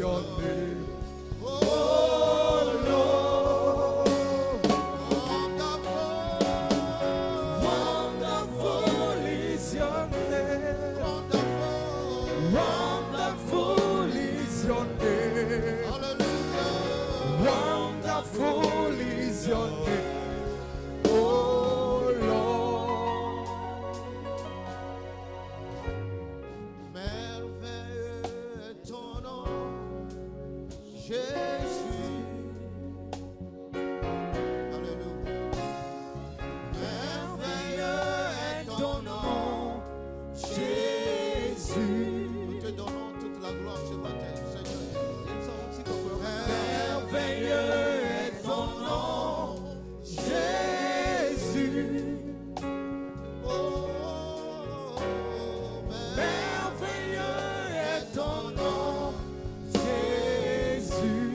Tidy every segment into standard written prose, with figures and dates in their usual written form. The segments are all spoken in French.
your name. Oh Lord, wonderful is your name. Wonderful is your name. Wonderful is your name. Oh Lord, merveilleux est ton nom, Jésus. Alléluia. Merveilleux est ton nom, Jésus. Nous te donnons toute la gloire ce matin, Seigneur. Merveilleux est ton nom, Jésus. Oh, merveilleux est ton nom, Jésus.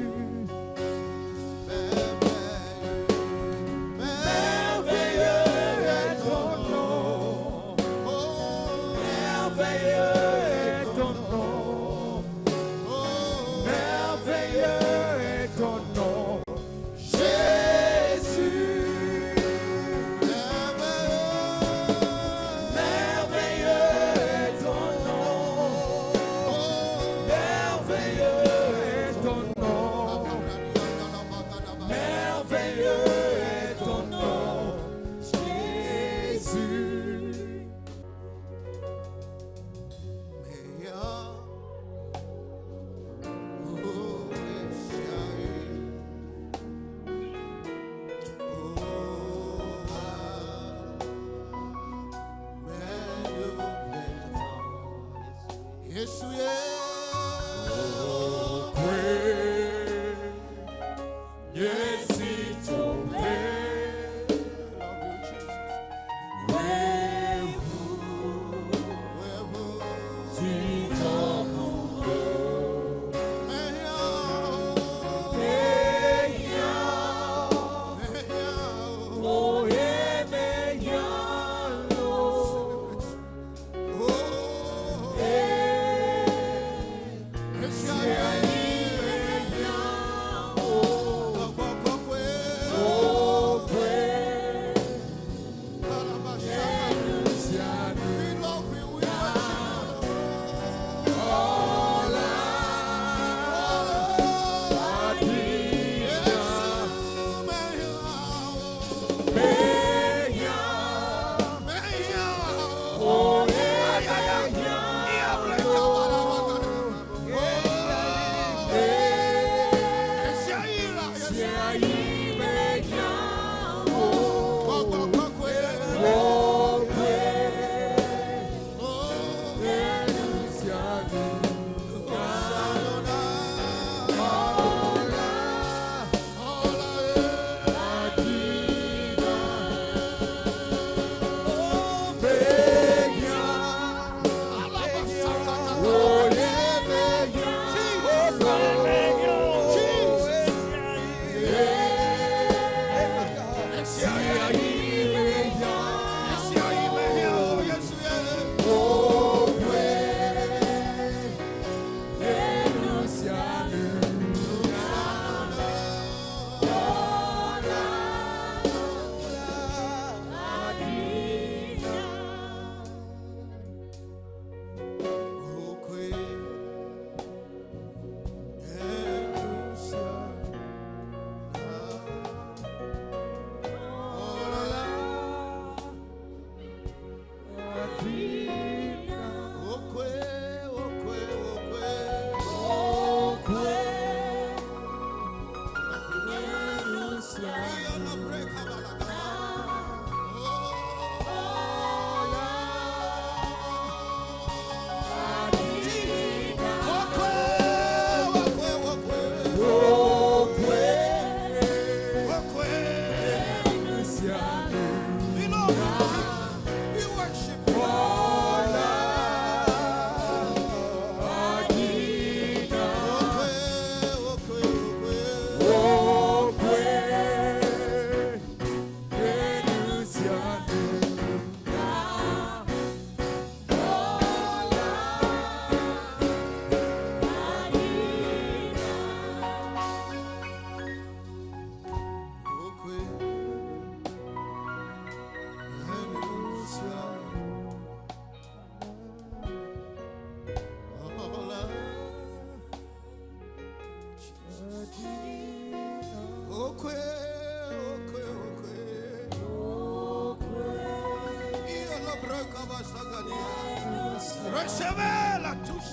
Recevez la touche.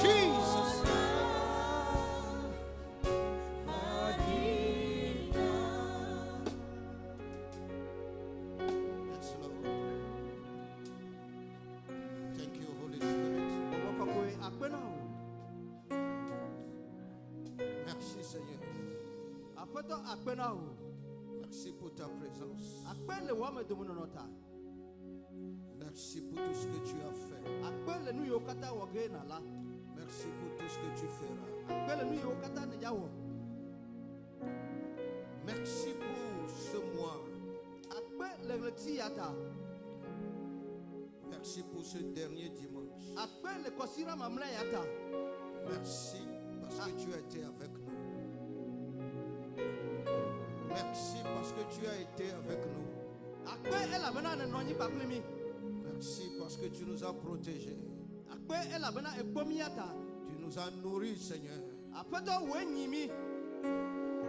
Jesus. Yes, Lord. Thank you, Holy Spirit. Merci, Seigneur. Merci pour ta présence. Merci pour tout ce que tu as fait. Merci pour tout ce que tu feras. Merci pour ce mois. Merci pour ce dernier dimanche. Merci parce que tu as été avec nous. Merci parce que tu as été avec nous. Merci parce que tu nous as protégés. Tu nous as nourris, Seigneur.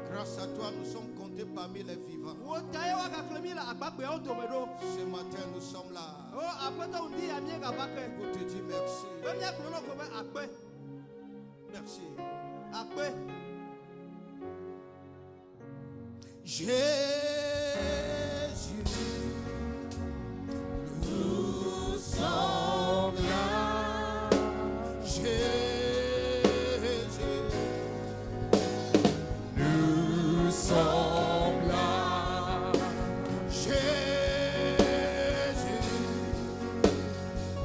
Grâce à toi, nous sommes comptés parmi les vivants. Ce matin, nous sommes là pour te dire merci. Merci. Jésus, nous sommes là. Jésus, nous sommes là. Jésus,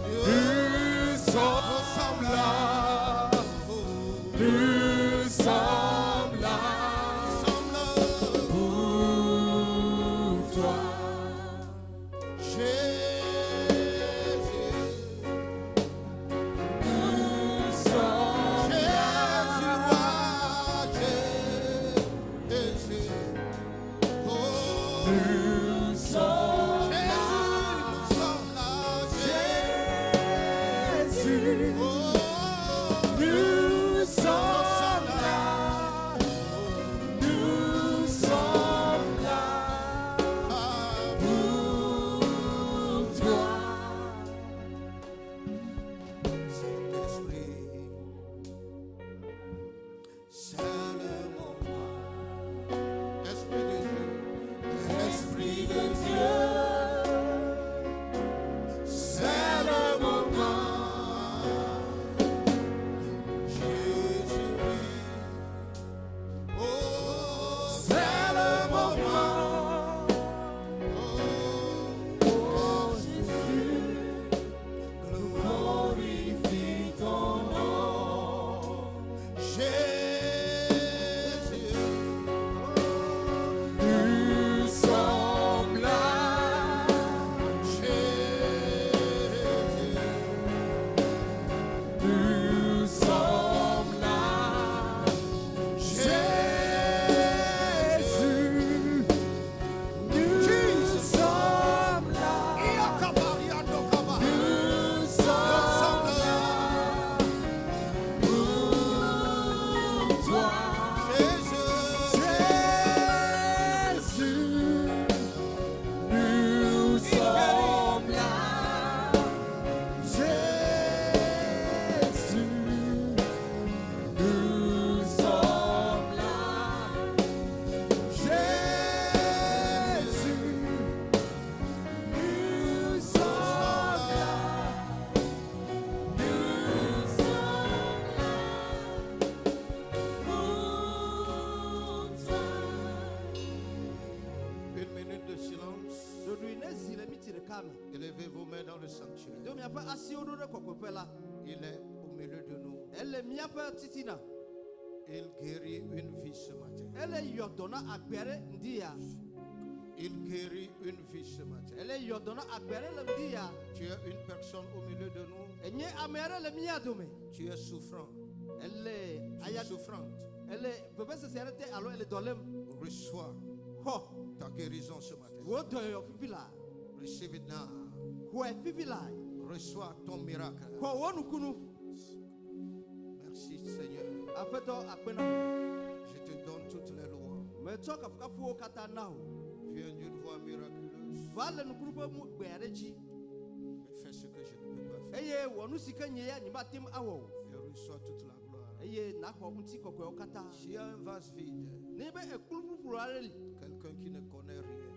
nous sommes là. Nous sommes là. Élevez vos mains dans le sanctuaire. Il est au milieu de nous. Il guérit une vie ce matin. Il guérit une vie ce matin. Tu es une personne au milieu de nous. Tu es souffrant. Tu es souffrante. Reçois ta guérison ce matin. Receive it now. Reçois ton miracle. Merci Seigneur. Je te es d'une voix miraculeuse. Mais fais ce que je ne peux pas faire. Et reçois toute la gloire. S'il y a un vase vide, quelqu'un qui ne connaît rien,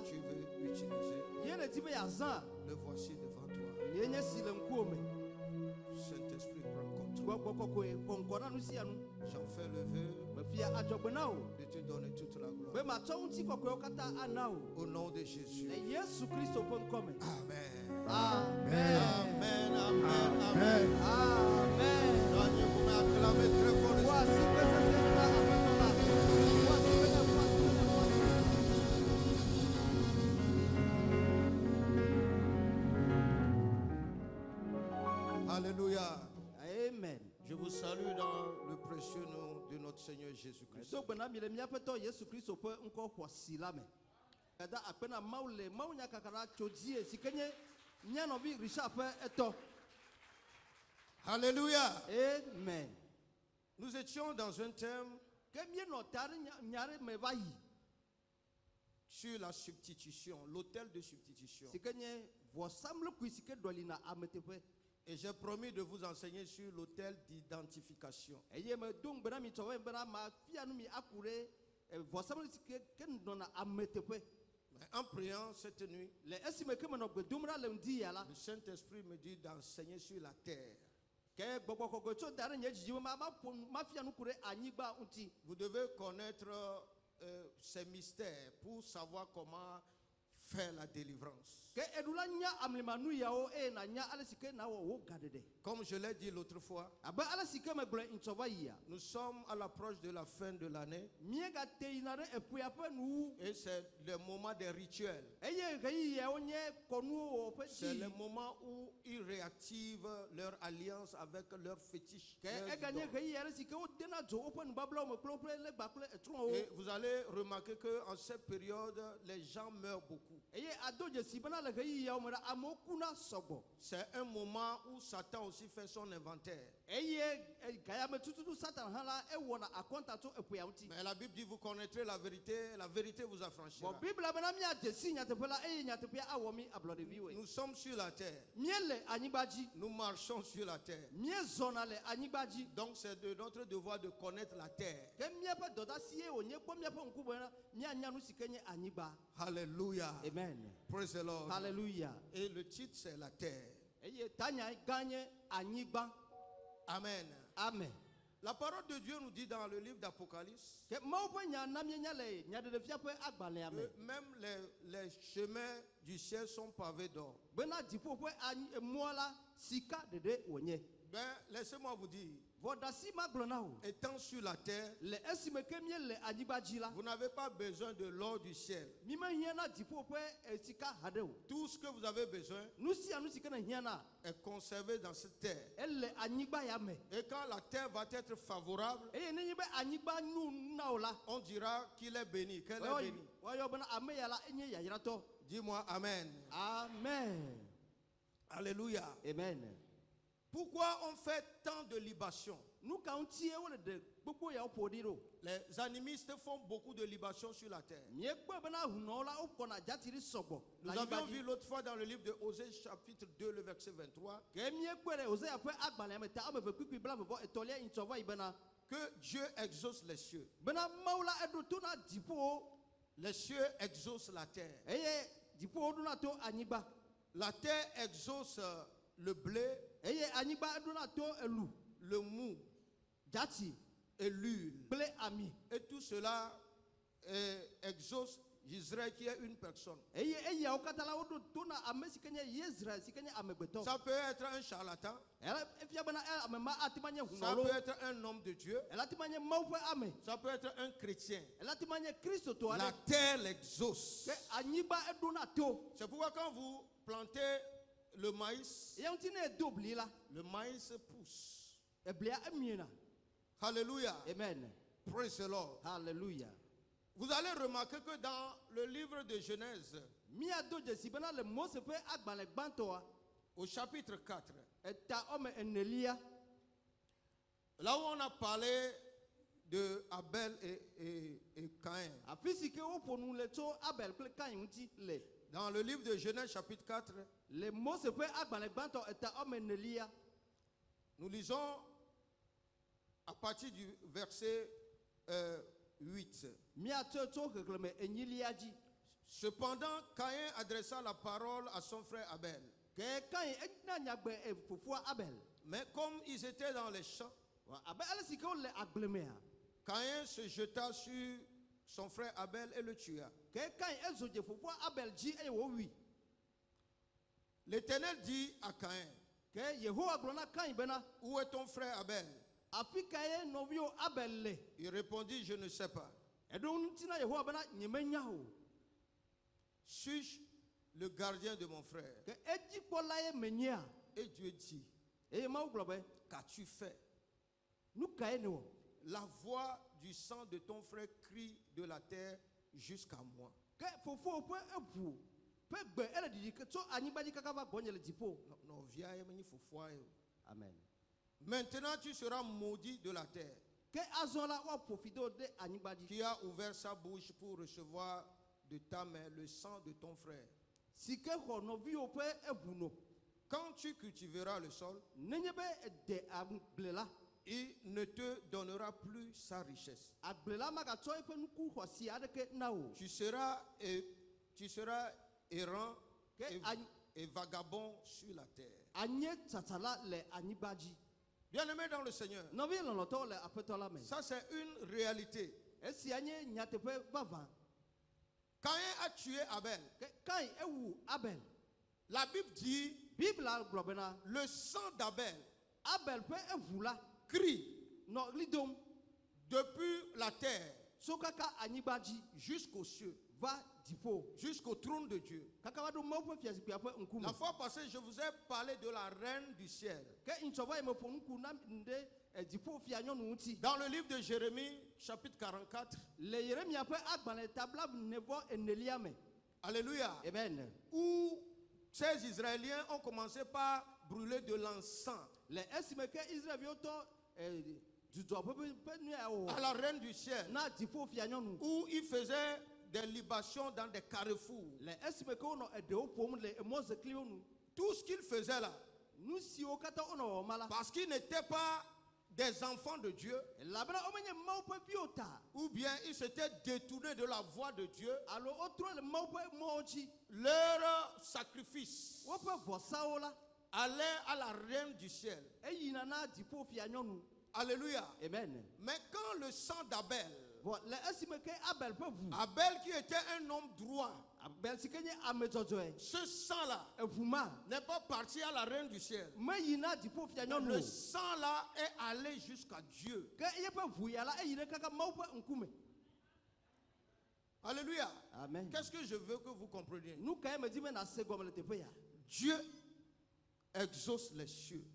tu veux utiliser, le voici devant toi. Saint-Esprit, prends contrôle. J'en fais le vœu de te donner toute la gloire. Au nom de Jésus. Amen. Amen. Amen. Amen. Amen. Amen. Seigneur, vous m'acclamez très fort. Alléluia. Amen. Je vous salue dans le précieux nom de notre Seigneur Jésus-Christ. Alléluia. Amen. Nous étions dans un thème sur la substitution, l'autel de substitution. Et j'ai promis de vous enseigner sur l'autel d'identification. Mais en priant cette nuit, le Saint-Esprit me dit d'enseigner sur la terre. Vous devez connaître ces mystères pour savoir comment faire la délivrance. Comme je l'ai dit l'autre fois, nous sommes à l'approche de la fin de l'année et c'est le moment des rituels. C'est le moment où ils réactivent leur alliance avec leurs fétiches. Et vous allez remarquer qu'en cette période, les gens meurent beaucoup. C'est un moment où Satan aussi fait son inventaire. Mais la Bible dit vous connaîtrez la vérité vous affranchira. Nous sommes sur la terre. Nous marchons sur la terre. Donc c'est de notre devoir de connaître la terre. Alléluia. Amen. Praise the Lord. Hallelujah. Et le titre c'est la terre. Amen. Amen. La parole de Dieu nous dit dans le livre d'Apocalypse que même les chemins du ciel sont pavés d'or. Ben, laissez-moi vous dire, étant sur la terre, vous n'avez pas besoin de l'or du ciel. Tout ce que vous avez besoin est conservé dans cette terre. Et quand la terre va être favorable, on dira qu'il est béni, qu'elle est bénie. Dis-moi Amen. Amen. Alléluia. Amen. Pourquoi on fait tant de libations? Les animistes font beaucoup de libations sur la terre. Nous avions vu l'autre fois dans le livre de Osée chapitre 2 le verset 23 que Dieu exauce les cieux. Les cieux exaucent la terre. La terre exauce le blé, le mou et l'huile. Et tout cela exauce Israël qui est une personne. Ça peut être un charlatan. Ça peut être un homme de Dieu. Ça peut être un chrétien. La terre l'exauce. C'est pourquoi quand vous plantez le maïs pousse. Alléluia. Amen. Praise the Lord. Hallelujah. Vous allez remarquer que dans le livre de Genèse, au chapitre 4, là où on a parlé de Abel et Caïn. Dans le livre de Genèse chapitre 4, nous lisons à partir du verset 8. Cependant, Caïn adressa la parole à son frère Abel. Mais comme ils étaient dans les champs, Caïn se jeta sur son frère Abel et le tua. L'Éternel dit à Caïn, où est ton frère Abel? Il répondit, je ne sais pas. Suis-je le gardien de mon frère? Et Dieu dit, qu'as-tu fait? La voix du sang de ton frère crie de la terre jusqu'à moi. Amen. Maintenant tu seras maudit de la terre, qui a ouvert sa bouche pour recevoir de ta main le sang de ton frère. Quand tu cultiveras le sol, il ne te donnera plus sa richesse. Tu seras errant et vagabond sur la terre. Bien-aimé dans le Seigneur, ça c'est une réalité. Caïn a tué Abel. La Bible dit, le sang d'Abel crie depuis la terre jusqu'aux cieux, jusqu'au trône de Dieu. La fois passée, je vous ai parlé de la reine du ciel. Dans le livre de Jérémie, chapitre 44, alléluia, Amen. où ces Israéliens ont commencé par brûler de l'encens à la reine du ciel, où ils faisaient des libations dans des carrefours. Tout ce qu'ils faisaient là, parce qu'ils n'étaient pas des enfants de Dieu, ou bien ils s'étaient détournés de la voie de Dieu, leur sacrifice allait à la reine du ciel. Alléluia. Amen. Mais quand le sang d'Abel, Abel qui était un homme droit, ce sang-là n'est pas parti à la reine du ciel. Le sang-là est allé jusqu'à Dieu. Alléluia. Amen. Qu'est-ce que je veux que vous compreniez? Dieu exauce les cieux.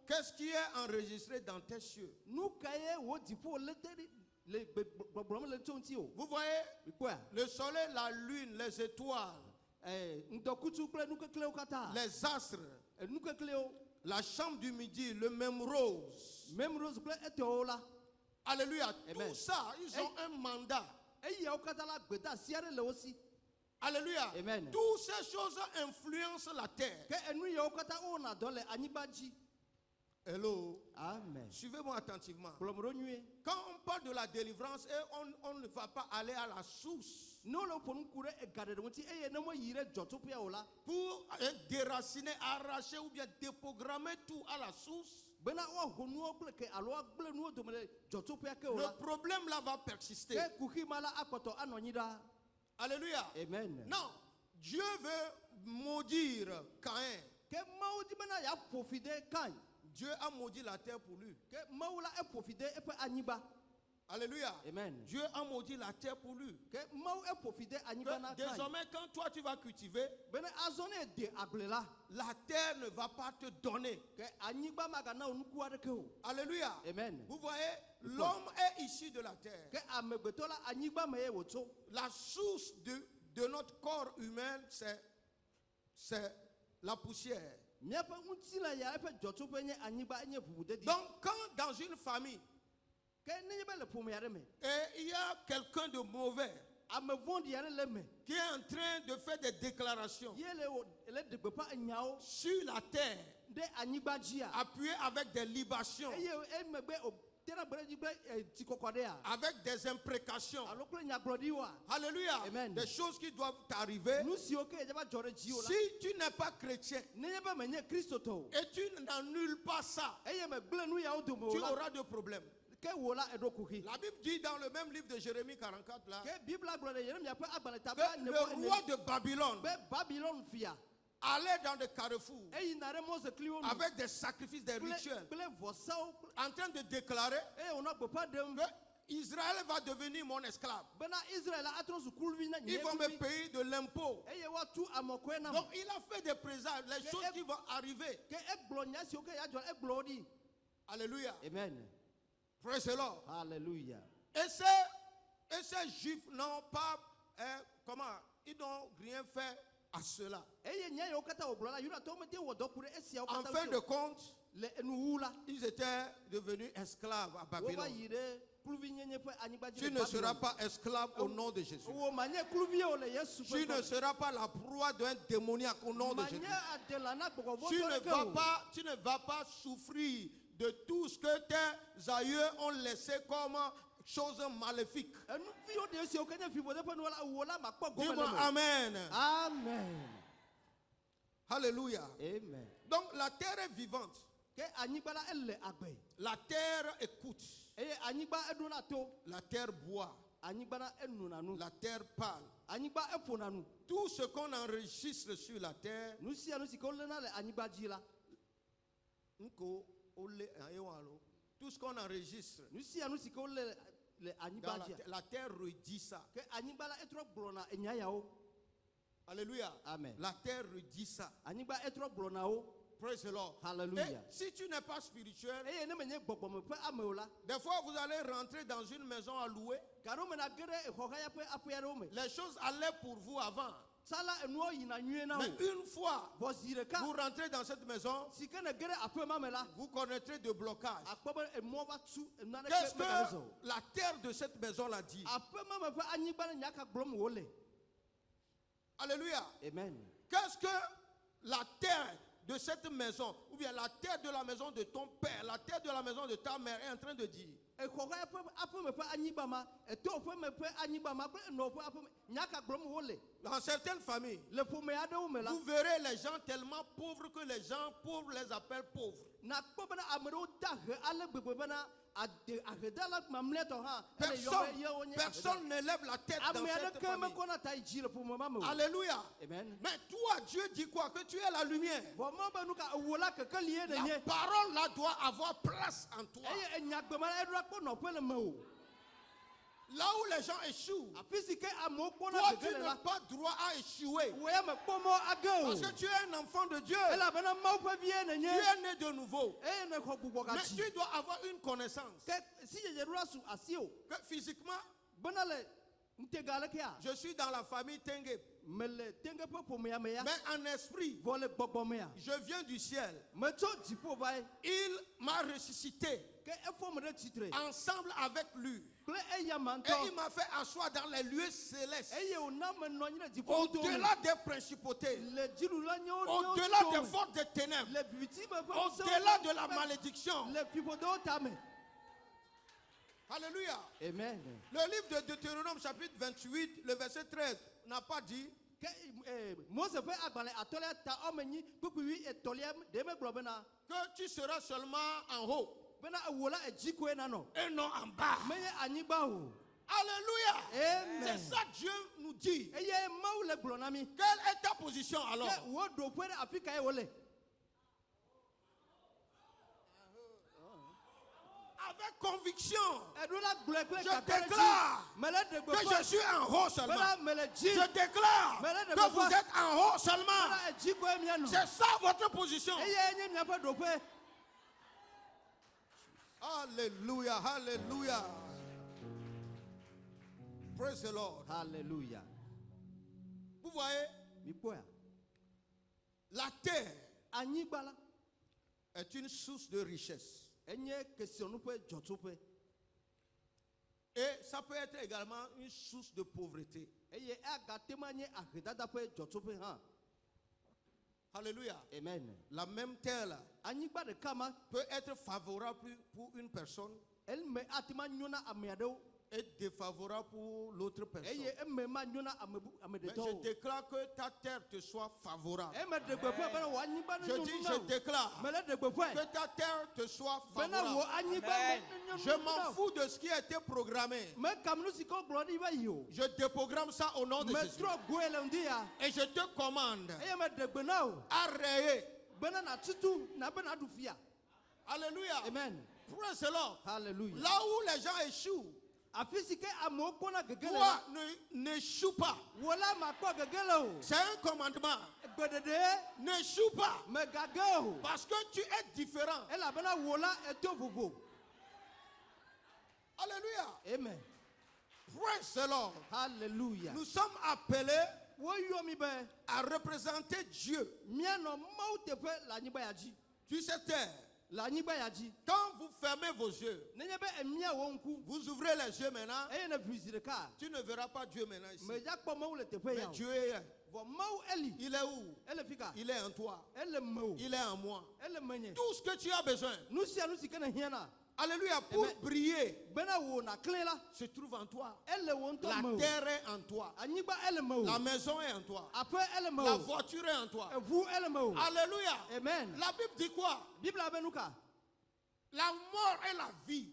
Qu'est-ce qui est enregistré dans tes cieux? Vous voyez le soleil, la lune, les étoiles, les astres, la chambre du midi, le même rose. Alléluia. Amen. Tout ça, ils ont un mandat. Alléluia. Amen. Toutes ces choses influencent la terre. Hello. Amen. Suivez-moi attentivement. Quand on parle de la délivrance, et on ne va pas aller à la source pour déraciner, arracher ou bien déprogrammer tout à la source. Le problème là va persister. Alléluia. Amen. Non, Dieu veut maudire Caïn. Dieu a maudit la terre pour lui. Alléluia. Amen. Dieu a maudit la terre pour lui. Désormais, quand toi tu vas cultiver, la terre ne va pas te donner. Alléluia. Amen. Vous voyez, l'homme est issu de la terre. La source de notre corps humain, c'est la poussière. Donc, quand dans une famille, et il y a quelqu'un de mauvais qui est en train de faire des déclarations sur la terre, appuyé avec des libations, avec des imprécations, alléluia, Amen. des choses qui doivent arriver. Si tu n'es pas chrétien et tu n'annules pas ça, tu auras des problèmes. La Bible dit dans le même livre de Jérémie 44 là, que le roi de Babylone allait dans des carrefours avec des sacrifices, des rituels, en train de déclarer que Israël va devenir mon esclave. Ils vont me payer de l'impôt. Donc il a fait des présages, les choses qui vont arriver. Alléluia. Amen. Praise the Lord. Hallelujah. Et ces juifs n'ont pas, ils n'ont rien fait à cela. En fin de compte, ils étaient devenus esclaves à Babylone. Tu ne seras pas esclave au nom de Jésus. Tu ne seras pas la proie d'un démoniaque au nom de Jésus. Tu ne vas pas souffrir de tout ce que tes aïeux ont laissé comme chose maléfique. Dis-moi Amen. Amen. Alléluia. Amen. Donc la terre est vivante. La terre écoute. La terre boit. La terre parle. Tout ce qu'on enregistre sur la terre, tout ce qu'on enregistre, la terre redit ça. Alléluia. Amen. La terre redit ça. Praise the Lord. Hallelujah. Et si tu n'es pas spirituel, des fois vous allez rentrer dans une maison à louer. Les choses allaient pour vous avant. Mais une fois vous rentrez dans cette maison, vous connaîtrez de blocage. Qu'est-ce que la terre de cette maison l'a dit? Alléluia. Amen. Qu'est-ce que la terre de cette maison, ou bien la terre de la maison de ton père, la terre de la maison de ta mère est en train de dire? Dans certaines familles, vous verrez les gens tellement pauvres que les gens pauvres les appellent pauvres. Personne ne lève la tête dans cette famille. Alléluia. Amen. Mais toi, Dieu dit quoi? Que tu es la lumière. La parole là doit avoir place en toi. Là où les gens échouent, toi tu n'as pas droit à échouer. Parce que tu es un enfant de Dieu. Tu es né de nouveau. Mais tu dois avoir une connaissance. Que physiquement, je suis dans la famille Tengue. Mais en esprit, je viens du ciel. Il m'a ressuscité ensemble avec lui. Et il m'a fait asseoir dans les lieux célestes, au-delà des principautés, au-delà des forces des ténèbres, au-delà de la malédiction. Alléluia. Amen. Le livre de Deutéronome chapitre 28, le verset 13 n'a pas dit que tu seras seulement en haut et non en bas. Alléluia. C'est ça Dieu nous dit. Quelle est ta position alors? Avec conviction, je déclare que je suis en haut seulement. Je déclare que vous êtes en haut seulement. C'est ça votre position. Alléluia, alléluia. Praise the Lord. Hallelujah. Vous voyez, la terre est une source de richesse. Et ça peut être également une source de pauvreté. Alléluia. Amen. La même terre là peut être favorable pour une personne et défavorable pour l'autre personne. Mais je déclare que ta terre te soit favorable. Je déclare que ta terre te soit favorable. Je m'en fous de ce qui a été programmé. Je déprogramme ça au nom de Jésus. Et je te commande à rayer. Alléluia. Amen. Praise the Lord. Hallelujah. Là où les gens échouent, toi n'échoue pas. C'est un commandement. N'échoue pas. Parce que tu es différent. Alléluia. Amen. Praise the Lord. Hallelujah. Nous sommes appelés à représenter Dieu sur cette terre. Quand vous fermez vos yeux, vous ouvrez les yeux maintenant, tu ne verras pas Dieu maintenant ici. Mais Dieu est. Il est où? Il est en toi. Il est en moi. Tout ce que tu as besoin. Alléluia, pour briller, se trouve en toi. La terre est en toi. La maison est en toi. La voiture est en toi. Alléluia. Amen. La Bible dit quoi? La mort et la vie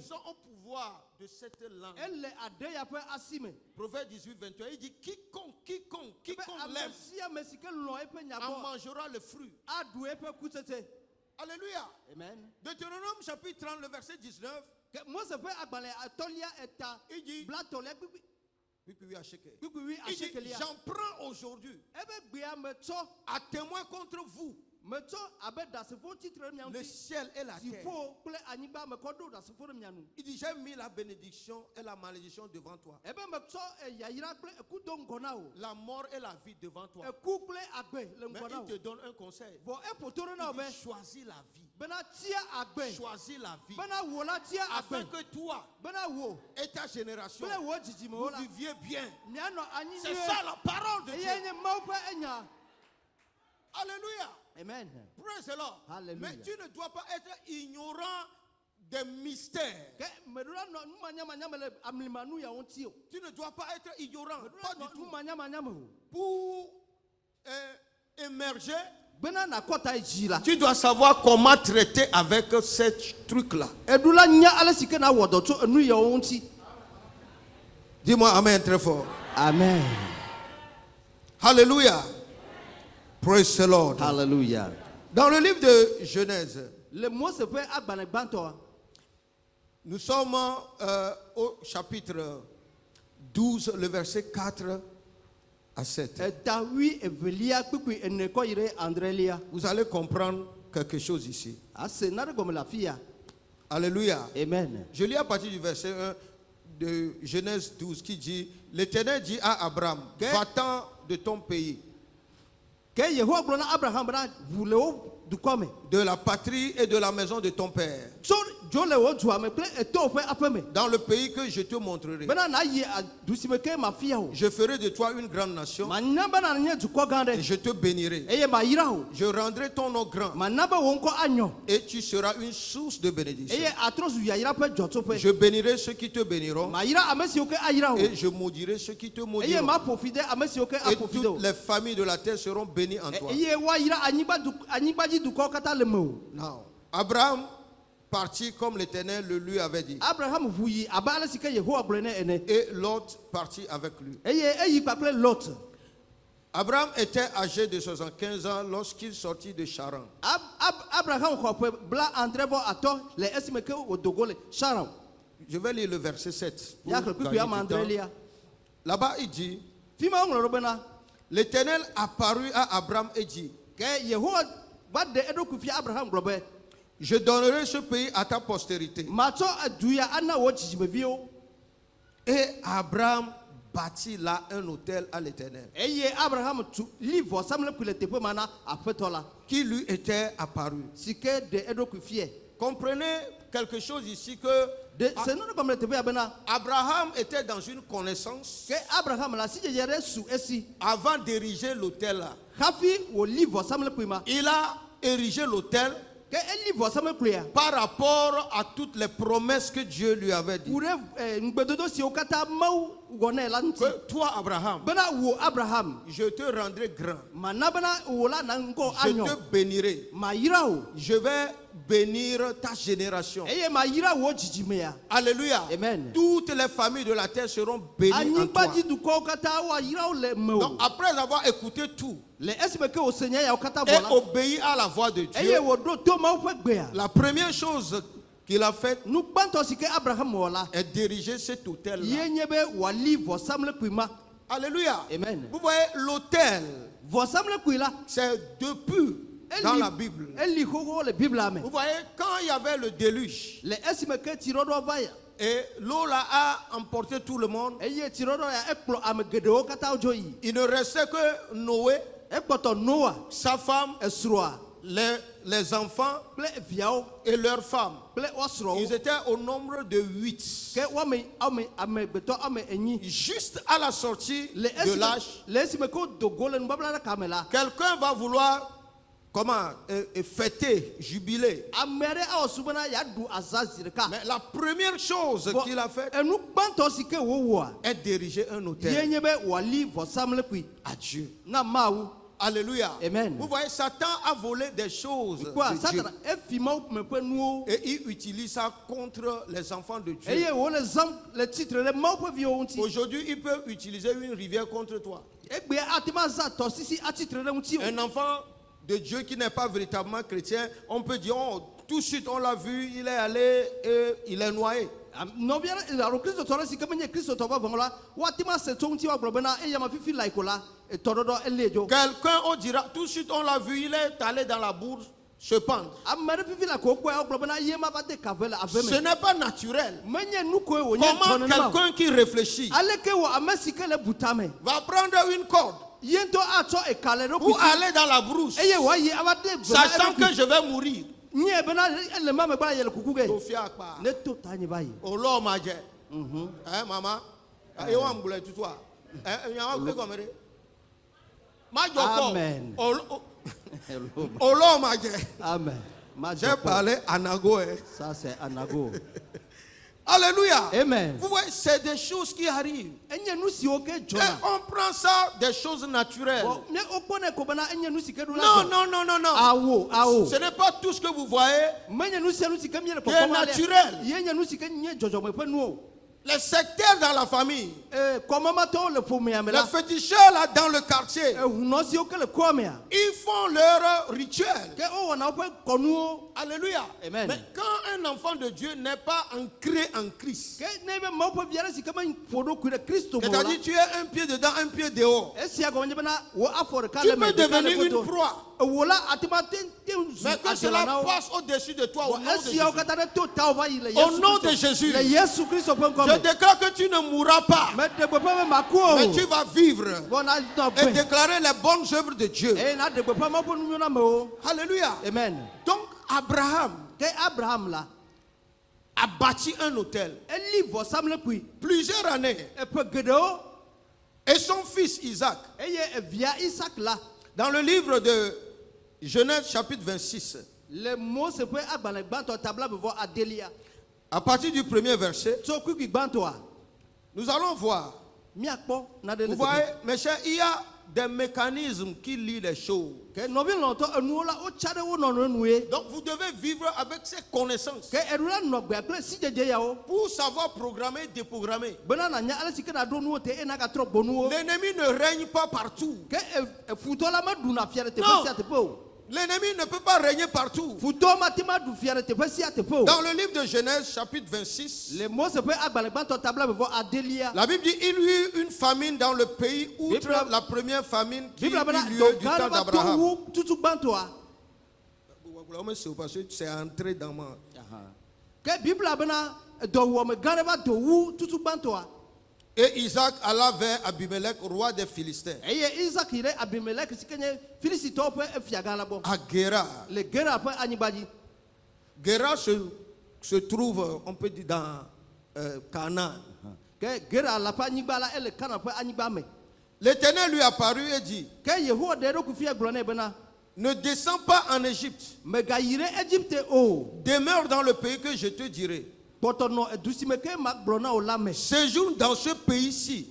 sont au pouvoir de cette langue. Proverbe 18, 21, il dit quiconque l'aime en mangera le fruit. Alléluia. Amen. Deutéronome chapitre 30, le verset 19. Il dit, j'en prends aujourd'hui à témoin contre vous le ciel et la terre. Il dit, j'ai mis la bénédiction et la malédiction devant toi. La mort et la vie devant toi. Mais il te donne un conseil. Il dit, choisis la vie. Choisis la vie. Afin que toi et ta génération vous viviez bien. C'est ça la parole de Dieu. Alléluia. Amen. Praise the Lord. Hallelujah. Mais tu ne dois pas être ignorant des mystères. Tu ne dois pas être ignorant. Pas du tout. Pour émerger, tu dois savoir comment traiter avec ce truc-là. Dis-moi amen très fort. Amen. Alléluia. Praise the Lord. Hallelujah. Dans le livre de Genèse, nous sommes au chapitre 12, le verset 4 à 7. Vous allez comprendre quelque chose ici. Alléluia. Amen. Je lis à partir du verset 1 de Genèse 12 qui dit, l'Éternel dit à Abraham, va-t'en de ton pays, de la patrie et de la maison de ton père, dans le pays que je te montrerai. Je ferai de toi une grande nation et je te bénirai. Je rendrai ton nom grand et tu seras une source de bénédiction. Je bénirai ceux qui te béniront et je maudirai ceux qui te maudiront. Et toutes les familles de la terre seront bénies en toi. Now, Abraham partit comme l'Éternel le lui avait dit. Et Lot partit avec lui. Abraham était âgé de 75 ans lorsqu'il sortit de Charan. Je vais lire le verset 7. Là-bas, il dit, l'Éternel apparut à Abraham et dit, je donnerai ce pays à ta postérité. Et Abraham bâti là un autel à l'Éternel. Qui lui était apparu. Comprenez quelque chose ici que Abraham était dans une connaissance avant d'ériger l'autel là. Il a érigé l'autel par rapport à toutes les promesses que Dieu lui avait dit. Que toi, Abraham, je te rendrai grand. Je te bénirai. Je vais bénir ta génération. Alléluia. Amen. Toutes les familles de la terre seront bénies en toi. Donc, après avoir écouté tout et obéi à la voix de Dieu, la première chose qu'il a faite est diriger cet autel-là. Alléluia. Amen. Vous voyez, l'autel, c'est depuis dans la Bible. Vous voyez, quand il y avait le déluge, et l'eau là a emporté tout le monde, il ne restait que Noé, sa femme, les enfants et leurs femmes. Ils étaient au nombre de 8. Juste à la sortie de l'âge, quelqu'un va vouloir fêter, jubiler. Mais la première chose qu'il a faite est diriger un autel à Dieu. Alléluia. Amen. Vous voyez, Satan a volé des choses de Dieu. Et il utilise ça contre les enfants de Dieu. Aujourd'hui, il peut utiliser une rivière contre toi. Un enfant de Dieu qui n'est pas véritablement chrétien, on peut dire, oh, tout de suite on l'a vu, il est allé et il est noyé. Quelqu'un, on dira, tout de suite on l'a vu, il est allé dans la bourse se pendre. Ce n'est pas naturel. Comment quelqu'un qui réfléchit va prendre une corde ou aller dans la brousse, sachant que je vais mourir? Maman, Amen. Amen. J'ai parlé anago. Ça c'est anago. Alléluia. Amen. Vous voyez, c'est des choses qui arrivent. Et on prend ça des choses naturelles. Non. Ce n'est pas tout ce que vous voyez qui est naturel. Les sectaires dans la famille, les féticheurs là dans le quartier, ils font leur rituel. Alléluia. Amen. Mais quand un enfant de Dieu n'est pas ancré en Christ, c'est-à-dire tu es un pied dedans, un pied dehors, tu peux devenir une proie. Mais que cela passe au-dessus de toi au nom de Jésus. Je déclare que tu ne mourras pas, mais tu vas vivre et déclarer les bonnes œuvres de Dieu. Alléluia. Amen. Donc Abraham a bâti un hôtel plusieurs années. Et son fils Isaac, dans le livre de Genèse chapitre 26, à partir du premier verset, nous allons voir. Vous voyez, mes chers, il y a des mécanismes qui lient les choses. Donc vous devez vivre avec ces connaissances pour savoir programmer, déprogrammer. L'ennemi ne règne pas partout. Non. L'ennemi ne peut pas régner partout. Dans le livre de Genèse, chapitre 26, la Bible dit il y eut une famine dans le pays, outre la première famine qui eut lieu du temps d'Abraham. C'est entré dans ma... Et Isaac alla vers Abimelech, roi des Philistins. À Guéra. Guéra se trouve, on peut dire, dans Canaan. L'Éternel lui apparut et dit: ne descends pas en Égypte. Demeure dans le pays que je te dirai. Séjourne dans ce pays-ci.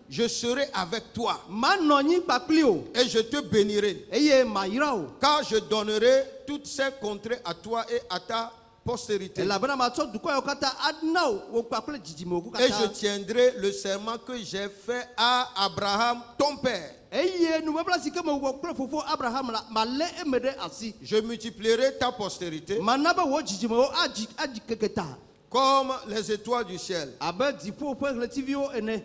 Je serai avec toi. Et je te bénirai. Car je donnerai toutes ces contrées à toi et à ta postérité. Et je tiendrai le serment que j'ai fait à Abraham, ton père. Je multiplierai ta postérité comme les étoiles du ciel.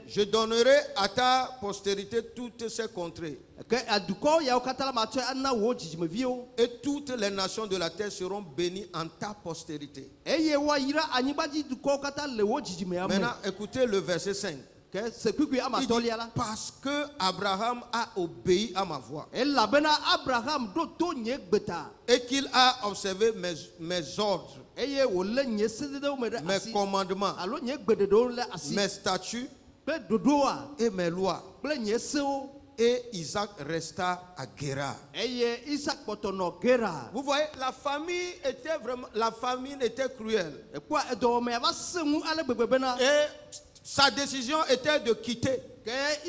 Je donnerai à ta postérité toutes ces contrées. Et toutes les nations de la terre seront bénies en ta postérité. Maintenant, écoutez le verset 5. Il dit, parce que Abraham a obéi à ma voix et qu'il a observé mes ordres, mes commandements, mes statuts et mes lois. Et Isaac resta à Guéra. Vous voyez, la famine était cruelle. Et sa décision était de quitter. Mais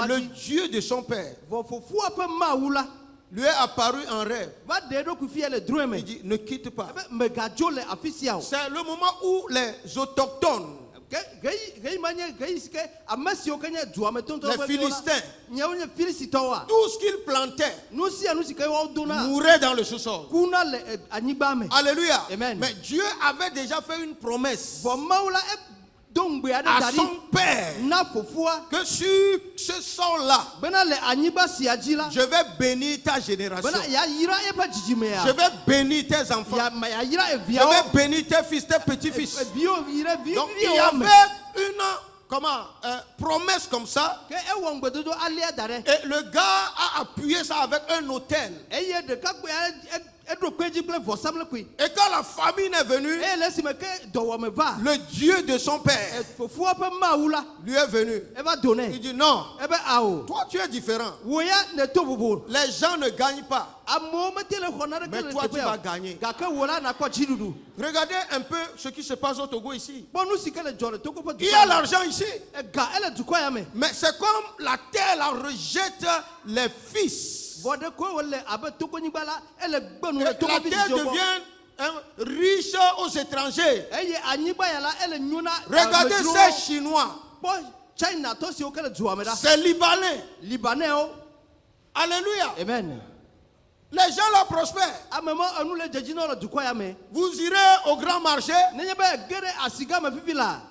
le Dieu de son père lui est apparu en rêve. Il dit: ne quitte pas. C'est le moment où les autochtones, les Philistins, tout ce qu'ils plantaient mourait dans le sous-sol. Alléluia. Amen. Mais Dieu avait déjà fait une promesse à son père que sur ce sol-là, je vais bénir ta génération. Je vais bénir tes enfants. Je vais bénir tes fils, tes petits-fils. Donc il y avait une promesse comme ça. Et le gars a appuyé ça avec un autel. Et quand la famine est venue, le Dieu de son père lui est venu. Il dit: non, toi tu es différent. Les gens ne gagnent pas, mais toi tu vas gagner. Regardez un peu ce qui se passe au Togo ici. Il y a l'argent ici, mais c'est comme la terre la rejette les fils. Et la terre devient riche aux étrangers. Regardez ces Chinois, ces Libanais. Alléluia. Amen. Les gens là prospèrent. Vous irez au grand marché,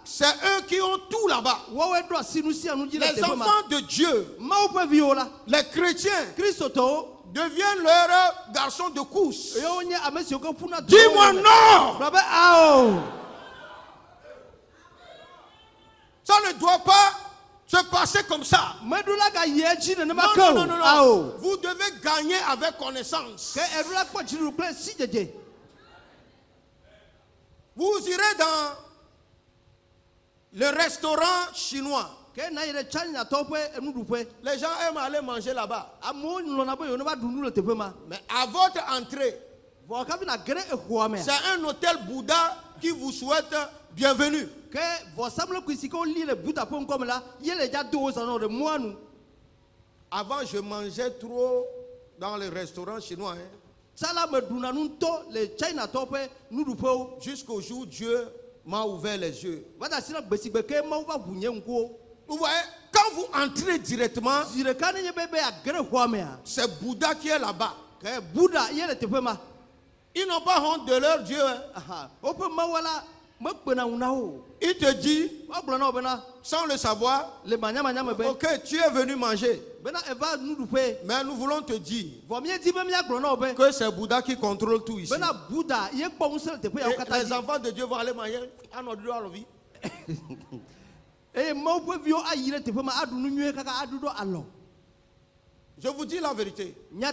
c'est eux qui ont tout là-bas. Les enfants de Dieu, les chrétiens, deviennent leurs garçons de course. Dis-moi non. Ça ne doit pas se passer comme ça. Non. Vous devez gagner avec connaissance. Vous irez dans le restaurant chinois. Les gens aiment aller manger là-bas. Mais à votre entrée, c'est un hôtel Bouddha qui vous souhaite bienvenue. Avant, je mangeais trop dans les restaurants chinois. Jusqu'au jour où Dieu m'a ouvert les yeux. Vous voyez, quand vous entrez directement, c'est Bouddha qui est là-bas. Ils n'ont pas honte de leur Dieu. Il te dit, sans le savoir, ok, tu es venu manger. Mais nous voulons te dire que c'est Bouddha qui contrôle tout ici. Et les enfants de Dieu vont aller manger à notre vie. Je vous dis la vérité. Les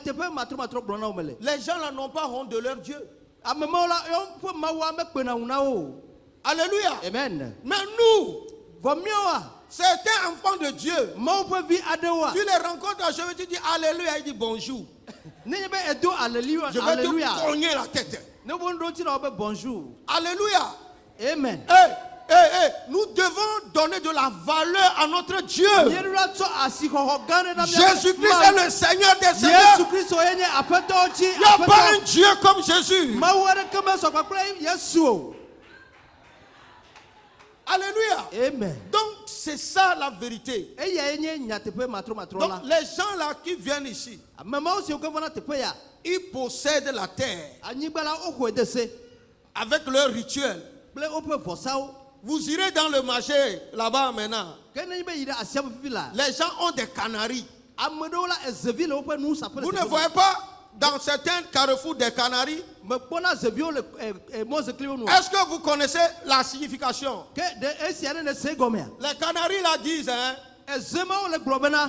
gens là n'ont pas honte de leur Dieu. Alléluia. Amen. Mais nous, certains enfants de Dieu, tu les rencontres à chemin, tu dis Alléluia, il dit bonjour. Je vais te cogner la tête. Bonjour. Alléluia. Amen. Nous devons donner de la valeur à notre Dieu. Jésus-Christ est le Seigneur des Seigneurs. Il n'y a pas un Dieu comme Jésus. Alléluia. Amen. Donc c'est ça la vérité. Donc les gens là qui viennent ici, ils possèdent la terre avec leur rituel. Vous irez dans le marché là-bas maintenant. Les gens ont des canaries. Vous ne voyez pas dans certains carrefours des canaries? Est-ce que vous connaissez la signification? Les canaries là disent,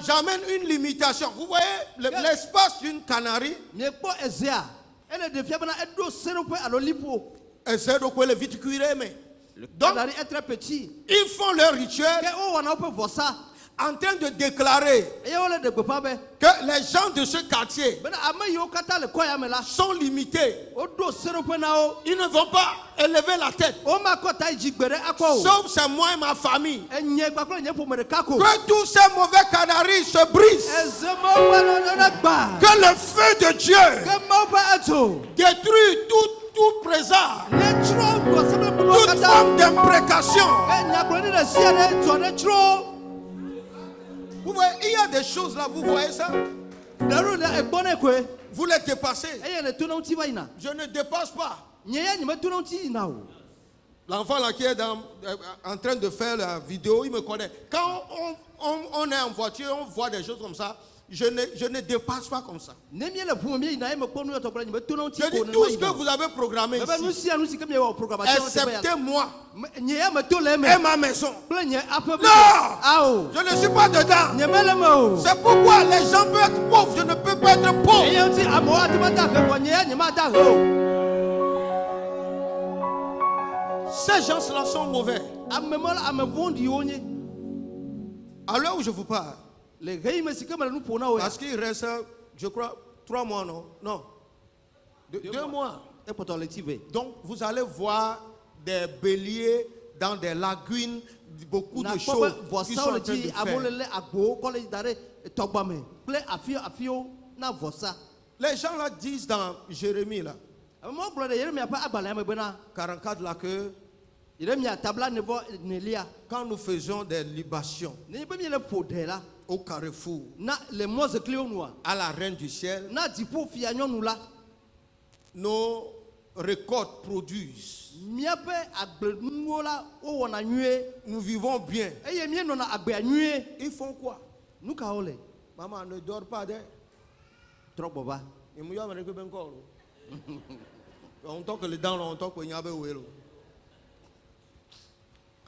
j'amène une limitation. Vous voyez l'espace d'une canarie? Donc, est très petit. Ils font leur rituel en train de déclarer que les gens de ce quartier sont limités. Ils ne vont pas élever la tête. Sauf c'est moi et ma famille. Que tous ces mauvais canaris se brisent. Que le feu de Dieu détruit tout présent, toute forme d'imprécation. Vous voyez, il y a des choses là, vous voyez ça? Vous les dépassez. Je ne dépasse pas. L'enfant là qui est en train de faire la vidéo, il me connaît. Quand on est en voiture, on voit des choses comme ça. Je ne dépasse pas comme ça. Je dis tout ce que vous avez programmé ici, excepté moi et ma maison. Non, je ne suis pas dedans. C'est pourquoi les gens peuvent être pauvres, je ne peux pas être pauvre. Ces gens-là sont mauvais. À l'heure où je vous parle, parce qu'il reste, je crois, 3 mois, non? Non. 2 mois. Donc, vous allez voir des béliers dans des lagunes, beaucoup de choses qui sont en train de faire. Les gens là disent dans Jérémie, là, 44 là, que quand nous faisions des libations au carrefour, à la reine du ciel, nos récoltes produisent. Nous vivons bien. Ils font quoi? Maman ne dort pas d'elle. On toque les dents, on toque les dents.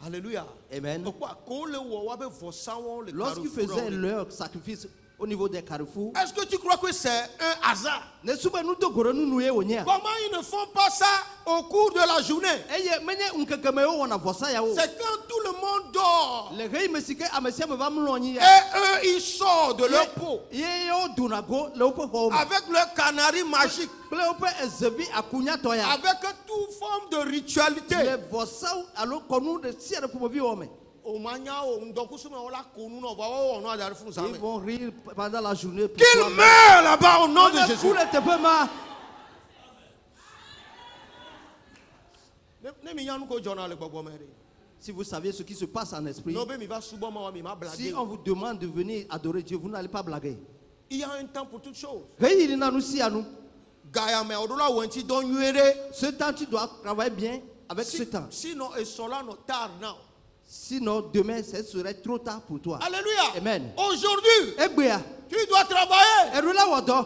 Alléluia. Amen. Lorsqu'ils faisaient leur sacrifice au niveau des carrefours, est-ce que tu crois que c'est un hasard? Comment ils ne font pas ça au cours de la journée? C'est quand tout le monde dort. Et eux, ils sortent de leur peau avec leur canari magique, avec toute forme de ritualité. Ils vont rire pendant la journée. Qu'ils meurent là-bas au nom de Jésus. Si vous saviez ce qui se passe en esprit, si on vous demande de venir adorer Dieu, vous n'allez pas blaguer. Il y a un temps pour toutes choses. Ce temps, tu dois travailler bien avec ce temps. Sinon, demain, ce serait trop tard pour toi. Alléluia. Amen. Aujourd'hui, tu dois travailler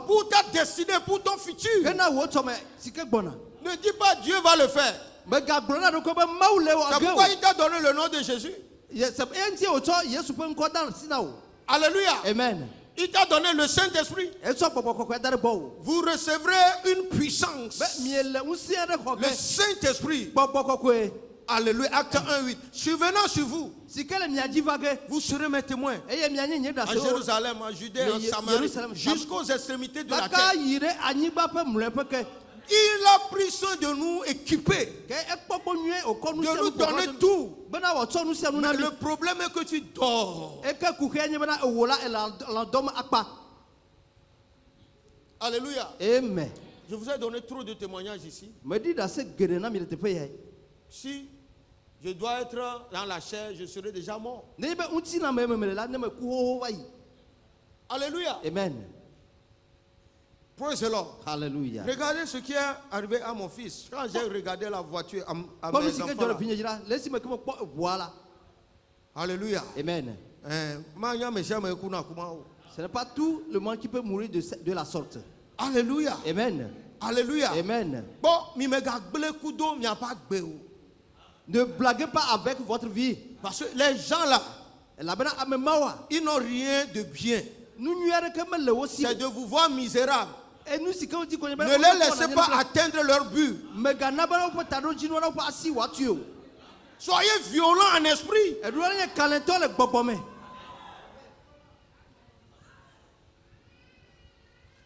pour ta destinée, pour ton futur. Ne dis pas Dieu va le faire. C'est pourquoi il t'a donné le nom de Jésus. Alléluia. Amen. Il t'a donné le Saint-Esprit. Vous recevrez une puissance. Le Saint-Esprit. Alléluia. Acte 1:8. Survenant sur vous, vous serez mes témoins. À Jérusalem, en Judée, en Samarie, jusqu'aux extrémités de la terre. Il a pris soin de nous équiper, de nous donner tout. Mais le problème est que tu dors. Alléluia. Amen. Je vous ai donné trop de témoignages ici. Si je dois être dans la chair, je serai déjà mort. Alléluia. Amen. Praise the Lord. Hallelujah. Regardez ce qui est arrivé à mon fils. Quand j'ai regardé la voiture à mes enfants. Alléluia. Amen. Ce n'est pas tout le monde qui peut mourir de la sorte. Alléluia. Amen. Alléluia. Amen. Bon, ne blaguez pas avec votre vie. Parce que les gens là, ils n'ont rien de bien. C'est de vous voir misérable. Ne les laissez pas atteindre leur but. Soyez violents en esprit.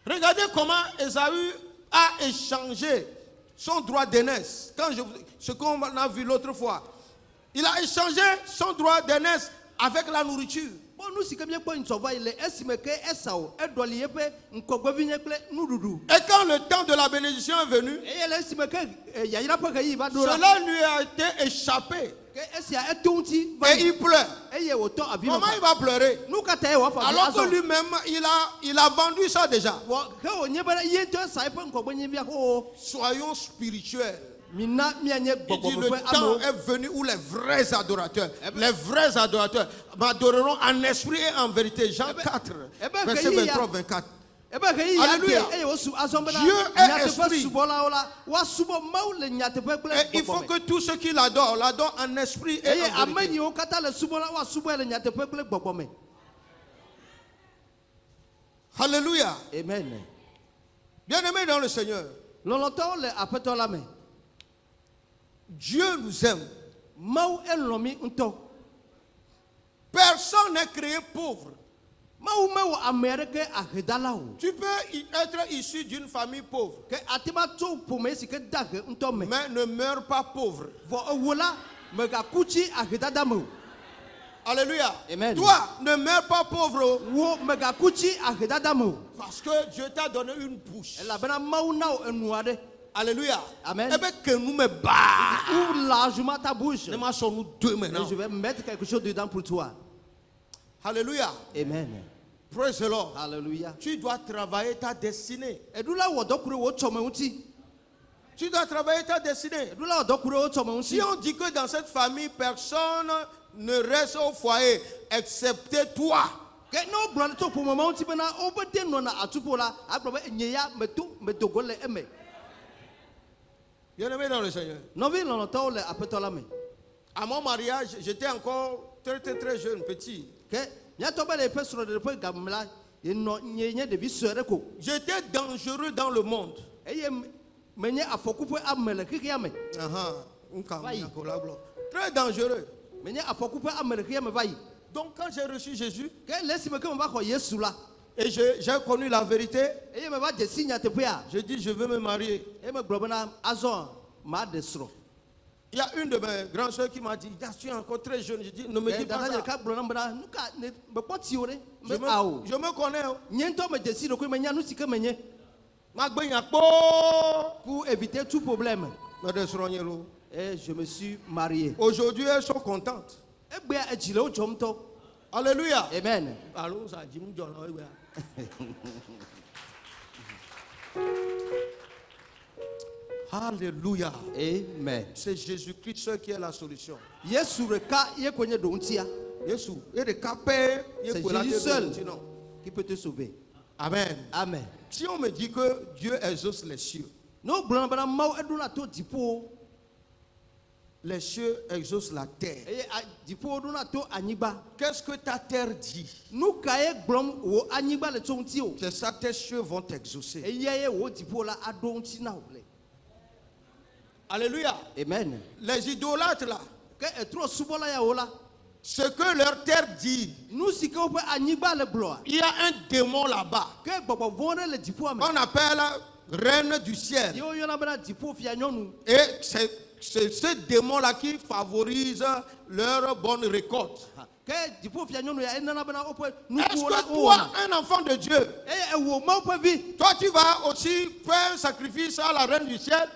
Regardez comment Ésaü a échangé son droit d'aînesse. Ce qu'on a vu l'autre fois. Il a échangé son droit d'aînesse avec la nourriture. Et quand le temps de la bénédiction est venu, cela lui a été échappé. Et il pleure. Comment il va pleurer? Alors que lui-même, il a vendu ça déjà. Soyons spirituels. Il dit le temps est venu où les vrais adorateurs m'adoreront en esprit et en vérité. Jean 4, verset 23-24. Alléluia. Dieu est esprit. Et il faut que tous ceux qui l'adorent en esprit et en vérité. Alléluia. Amen. Bien-aimés dans le Seigneur, Dieu nous aime. Personne n'est créé pauvre. Tu peux être issu d'une famille pauvre, mais ne meurs pas pauvre. Alléluia. Amen. Toi, ne meurs pas pauvre. Parce que Dieu t'a donné une bouche. Alléluia. Amen. Eh bien, que nous me bat. Ouvre largement ta bouche. Nous sommes deux maintenant. Et je vais mettre quelque chose dedans pour toi. Alléluia. Amen. Praise the Lord. Alléluia. Tu dois travailler ta destinée. Tu dois travailler ta destinée. Si on dit que dans cette famille, personne ne reste au foyer, excepté toi. Bien-aimé dans le Seigneur. À mon mariage, j'étais encore très très très jeune, petit. J'étais dangereux dans le monde. Très dangereux. Donc quand j'ai reçu Jésus, et j'ai connu la vérité, j'ai dit je veux me marier. Il y a une de mes grandes soeurs qui m'a dit, tu es encore très jeune. Je dis, ne me dis pas ça. Je me connais. Pour éviter tout problème. Et je me suis marié. Aujourd'hui, elles sont contentes. Alléluia. Amen. Alléluia. Amen. C'est Jésus-Christ seul qui est la solution. C'est Jésus seul qui peut te sauver. Amen. Amen. Si on me dit que Dieu exauce les cieux, les cieux exaucent la terre. Qu'est-ce que ta terre dit? C'est ça, tes cieux vont t'exaucer. Alléluia. Amen. Les idolâtres là, ce que leur terre dit, il y a un démon là-bas. On appelle reine du ciel. Et c'est ce démon-là qui favorise leur bonne récolte. Est-ce que toi, un enfant de Dieu, toi tu vas aussi faire un sacrifice à la reine du ciel?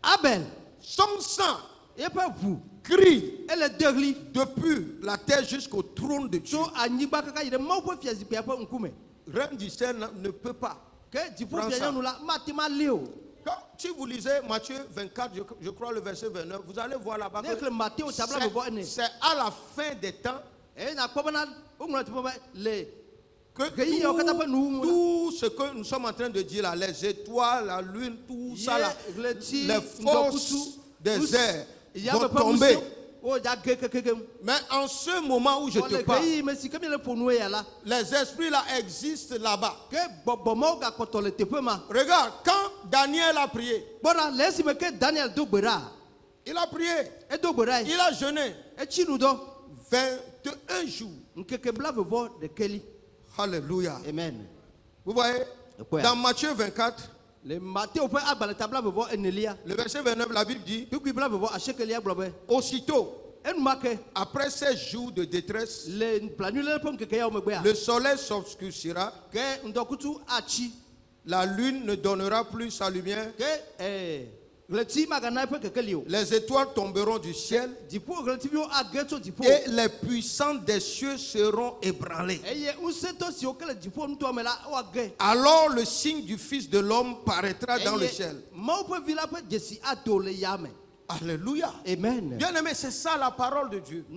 Abel, son sang crie depuis la terre jusqu'au trône de Dieu. Reine du ciel ne peut pas. Si vous lisez Matthieu 24, je crois le verset 29, vous allez voir là-bas que c'est à la fin des temps que tout ce que nous sommes en train de dire là, les étoiles, la lune, tout ça là, les forces des airs vont tomber. Mais en ce moment où je te parle, les esprits là existent là-bas. Regarde, quand Daniel a prié, il a prié, il a jeûné 21 jours. Alléluia. Amen. Vous voyez, dans Matthieu 24, le verset 29, la Bible dit, aussitôt, après 16 jours de détresse, le soleil s'obscurcira, la lune ne donnera plus sa lumière, les étoiles tomberont du ciel et les puissants des cieux seront ébranlés. Alors le signe du Fils de l'homme paraîtra dans le ciel. Alléluia. Amen. Bien aimé, c'est ça la parole de Dieu. Et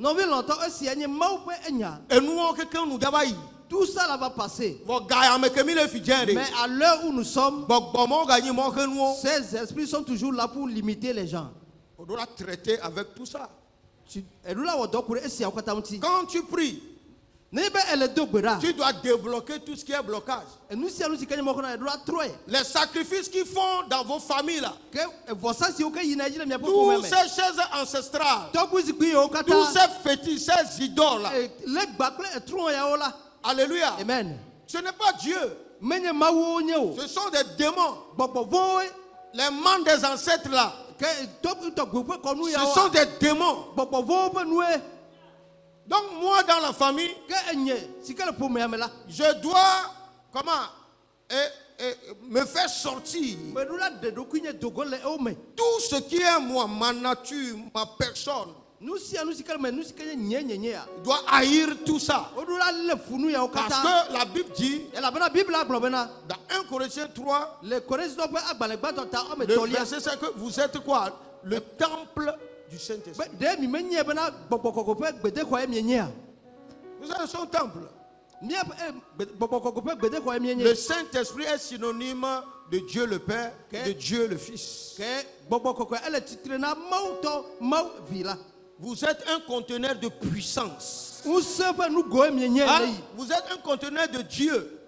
nous, quelqu'un nous dit, tout ça là va passer. Mais à l'heure où nous sommes, ces esprits sont toujours là pour limiter les gens. On doit traiter avec tout ça. Quand tu pries, tu dois débloquer tout ce qui est blocage. Les sacrifices qu'ils font dans vos familles là, toutes ces choses ancestrales, tous ces fétiches, ces idoles là. Alléluia. Amen. Ce n'est pas Dieu. Ce sont des démons. Les membres des ancêtres là, ce sont des démons. Donc moi dans la famille, je dois me faire sortir tout ce qui est moi, ma nature, ma personne. Doit haïr tout ça. Parce que la Bible dit dans 1 Corinthiens 3, le verset 5, que vous êtes quoi? Le temple du Saint-Esprit. Vous êtes son temple. Le Saint-Esprit est synonyme de Dieu le Père, de Dieu le Fils. Vous êtes un conteneur de puissance. Vous êtes un conteneur de Dieu.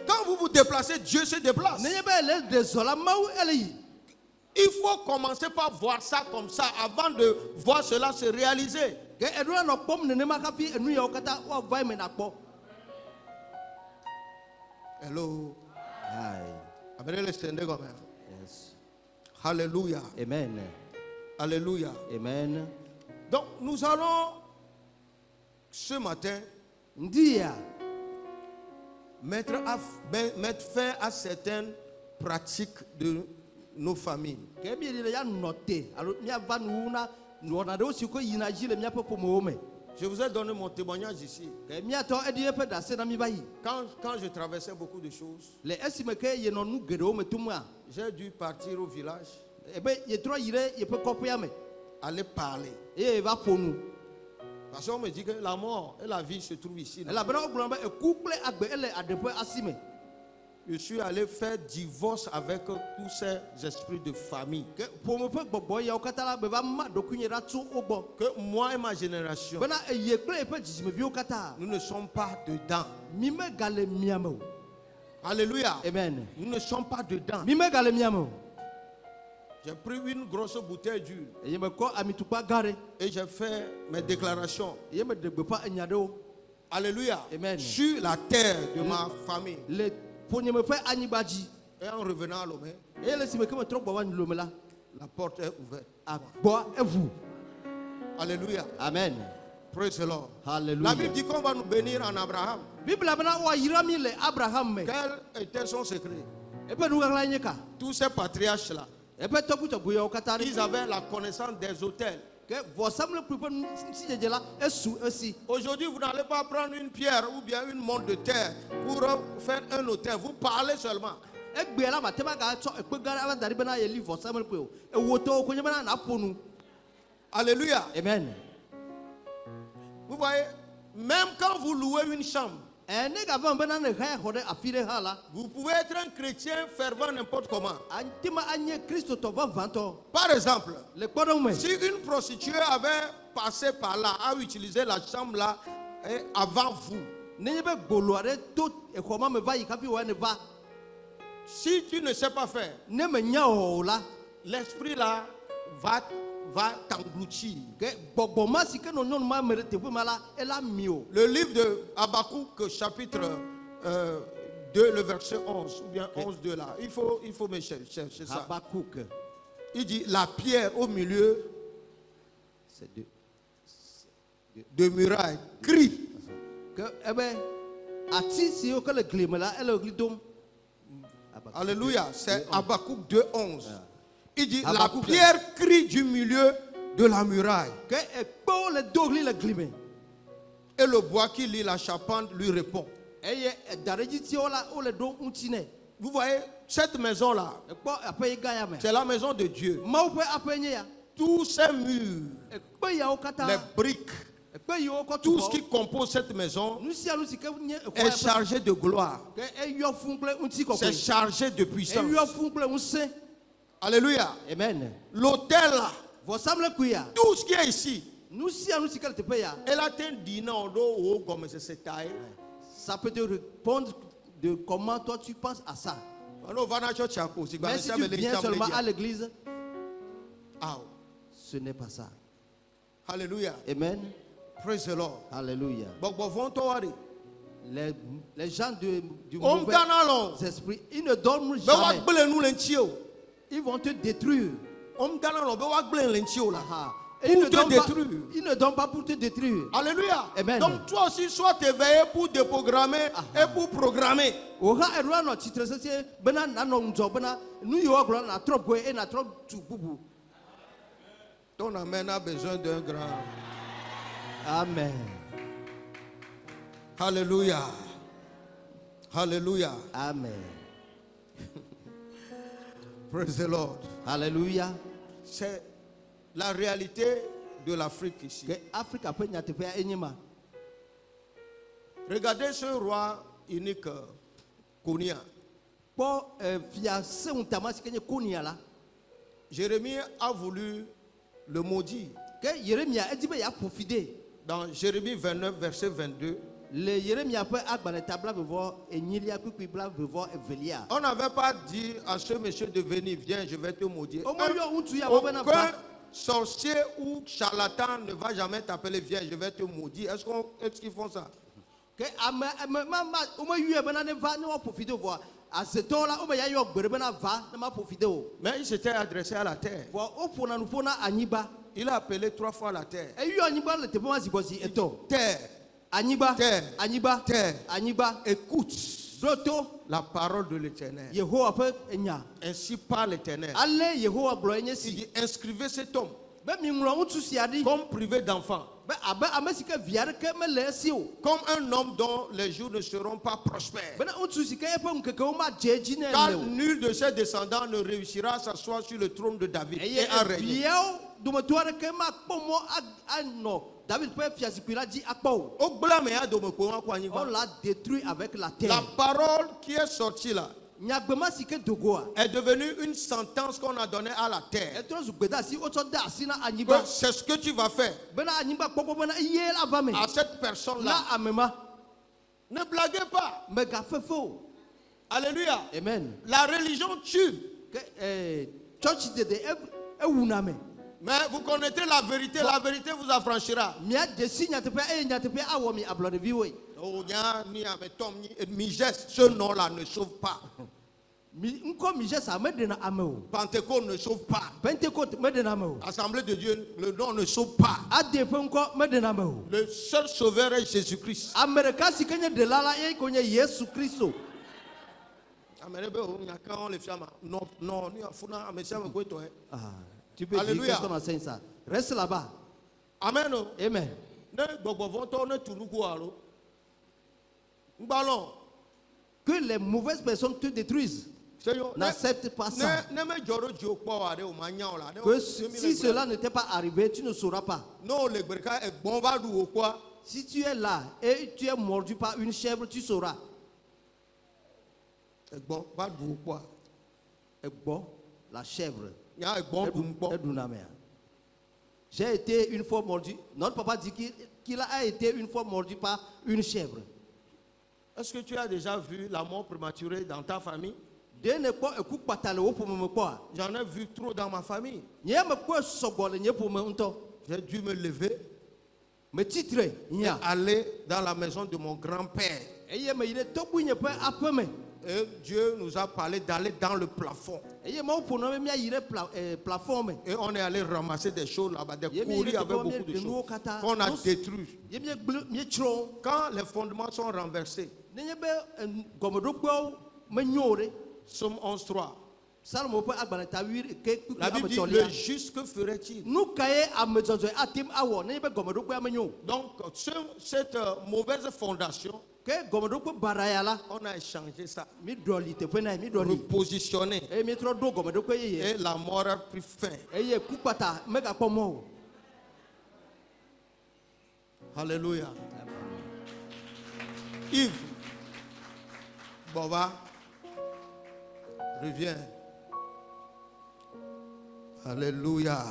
Quand vous vous déplacez, Dieu se déplace. Il faut commencer par voir ça comme ça avant de voir cela se réaliser. Hello. Amenez le stand comme ça. Yes. Alléluia. Amen. Alléluia. Amen. Donc nous allons ce matin mettre fin à certaines pratiques de nos familles. Je vous ai donné mon témoignage ici. Quand je traversais beaucoup de choses, j'ai dû partir au village, aller parler. Parce qu'on me dit que la mort et la vie se trouvent ici. je suis allé faire divorce avec tous ces esprits de famille. Que moi et ma génération, nous ne sommes pas dedans. Alléluia. Amen. Nous ne sommes pas dedans. J'ai pris une grosse bouteille d'huile et j'ai fait mes déclarations. Alléluia. Amen. Sur la terre de ma famille. Et en revenant à Lomé, la porte est ouverte. Alléluia. Amen. Praise the Lord. Hallelujah. La Bible dit qu'on va nous bénir en Abraham. Quel était son secret? Tous ces patriarches-là, ils avaient la connaissance des hôtels. Aujourd'hui, vous n'allez pas prendre une pierre ou bien une montre de terre pour faire un hôtel. Vous parlez seulement. Alléluia. Amen. Vous voyez, même quand vous louez une chambre, vous pouvez être un chrétien fervent n'importe comment. Par exemple, si une prostituée avait passé par là, a utilisé la chambre là avant vous, si tu ne sais pas faire, l'esprit là va t'engloutir. Le livre de Habakkuk, chapitre 2, le verset 11, ou bien 11, 2 là. Il faut me chercher ça. Habakkuk. Il dit la pierre au milieu de muraille crie. Alléluia. C'est Habakkuk 2, 11. Il dit la pierre crie du milieu de la muraille. Et le bois qui lit la charpente lui répond. Vous voyez, cette maison-là, c'est la maison de Dieu. Tous ces murs, les briques, tout ce qui compose cette maison est chargé de gloire. C'est chargé de puissance. Alléluia. Amen. L'hôtel là, tout ce qui est ici, elle a un dîner comme c'est taille. Ça peut te répondre de comment toi tu penses à ça. Mais si tu viens seulement à l'église, ce n'est pas ça. Alléluia. Amen. Praise the Lord. Alléluia. Les gens du mauvais esprit, ils ne dorment jamais. Ils vont te détruire. Ils ne dorment pas pour te détruire. Alléluia. Amen. Donc toi aussi, sois éveillé pour déprogrammer et pour programmer. Ton amen a besoin d'un grand. Amen. Alléluia. Alléluia. Amen. Praise the Lord. Alléluia. C'est la réalité de l'Afrique ici. Regardez ce roi unique, Konia. Jérémie a voulu le maudire. Dans Jérémie 29, verset 22. On n'avait pas dit à ce monsieur de venir, viens, je vais te maudire. Aucun sorcier ou charlatan ne va jamais t'appeler, viens, je vais te maudire. Est-ce qu'ils font ça? Mais il s'était adressé à la terre. Il a appelé 3 fois la terre. Terre, écoute la parole de l'Éternel. Ainsi parle l'Éternel. Il dit, inscrivez cet homme comme privé d'enfant, comme un homme dont les jours ne seront pas prospères. Car nul de ses descendants ne réussira à s'asseoir sur le trône de David et à régner. David peut fiasipula dit akpo. On l'a détruit avec la terre. La parole qui est sortie là est devenue une sentence qu'on a donnée à la terre. C'est ce que tu vas faire à cette personne-là. Ne blaguez pas. Alléluia. Amen. La religion tue. Mais vous connaissez la vérité vous affranchira. Ce nom-là ne sauve pas. Pentecôte ne sauve pas. Assemblée de Dieu, le nom ne sauve pas. Le seul sauveur est Jésus-Christ. Tu peux dire qu'est-ce qu'on enseigne ça. Reste là-bas. Amen. Amen. Que les mauvaises personnes te détruisent. N'accepte pas ça. Que si cela n'était pas arrivé, tu ne sauras pas. Si tu es là et tu es mordu par une chèvre, tu sauras. La chèvre. J'ai été une fois mordu. Notre papa dit qu'il a été une fois mordu par une chèvre. Est-ce que tu as déjà vu la mort prématurée dans ta famille? J'en ai vu trop dans ma famille. J'ai dû me lever et aller dans la maison de mon grand-père. Et Dieu nous a parlé d'aller dans le plafond. Et on est allé ramasser des choses là-bas, des courriers avec beaucoup de choses qu'on a détruites. Quand les fondements sont renversés, Somme 11.3. La Bible dit, le juste, que ferait-il? Donc, cette mauvaise fondation, on a échangé ça, repositionné, et la mort a pris fin. Alléluia. Yves, Bova, reviens. Alléluia.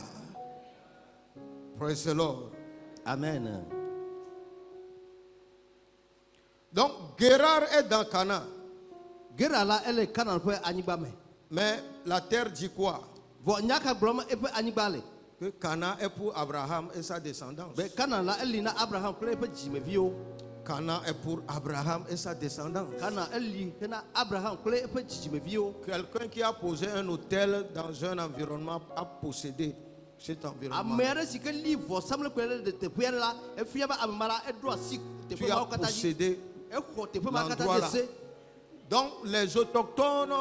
Praise the Lord. Amen. Donc, Guérard est dans Canaan. Guérard elle est Canaan pour Anibame. Mais la terre dit quoi? Que Canaan est pour Abraham et sa descendance. Canaan est pour Abraham et sa descendance. Quelqu'un qui a posé un hôtel dans un environnement a possédé cet environnement. Tu as possédé l'endroit-là. Donc les autochtones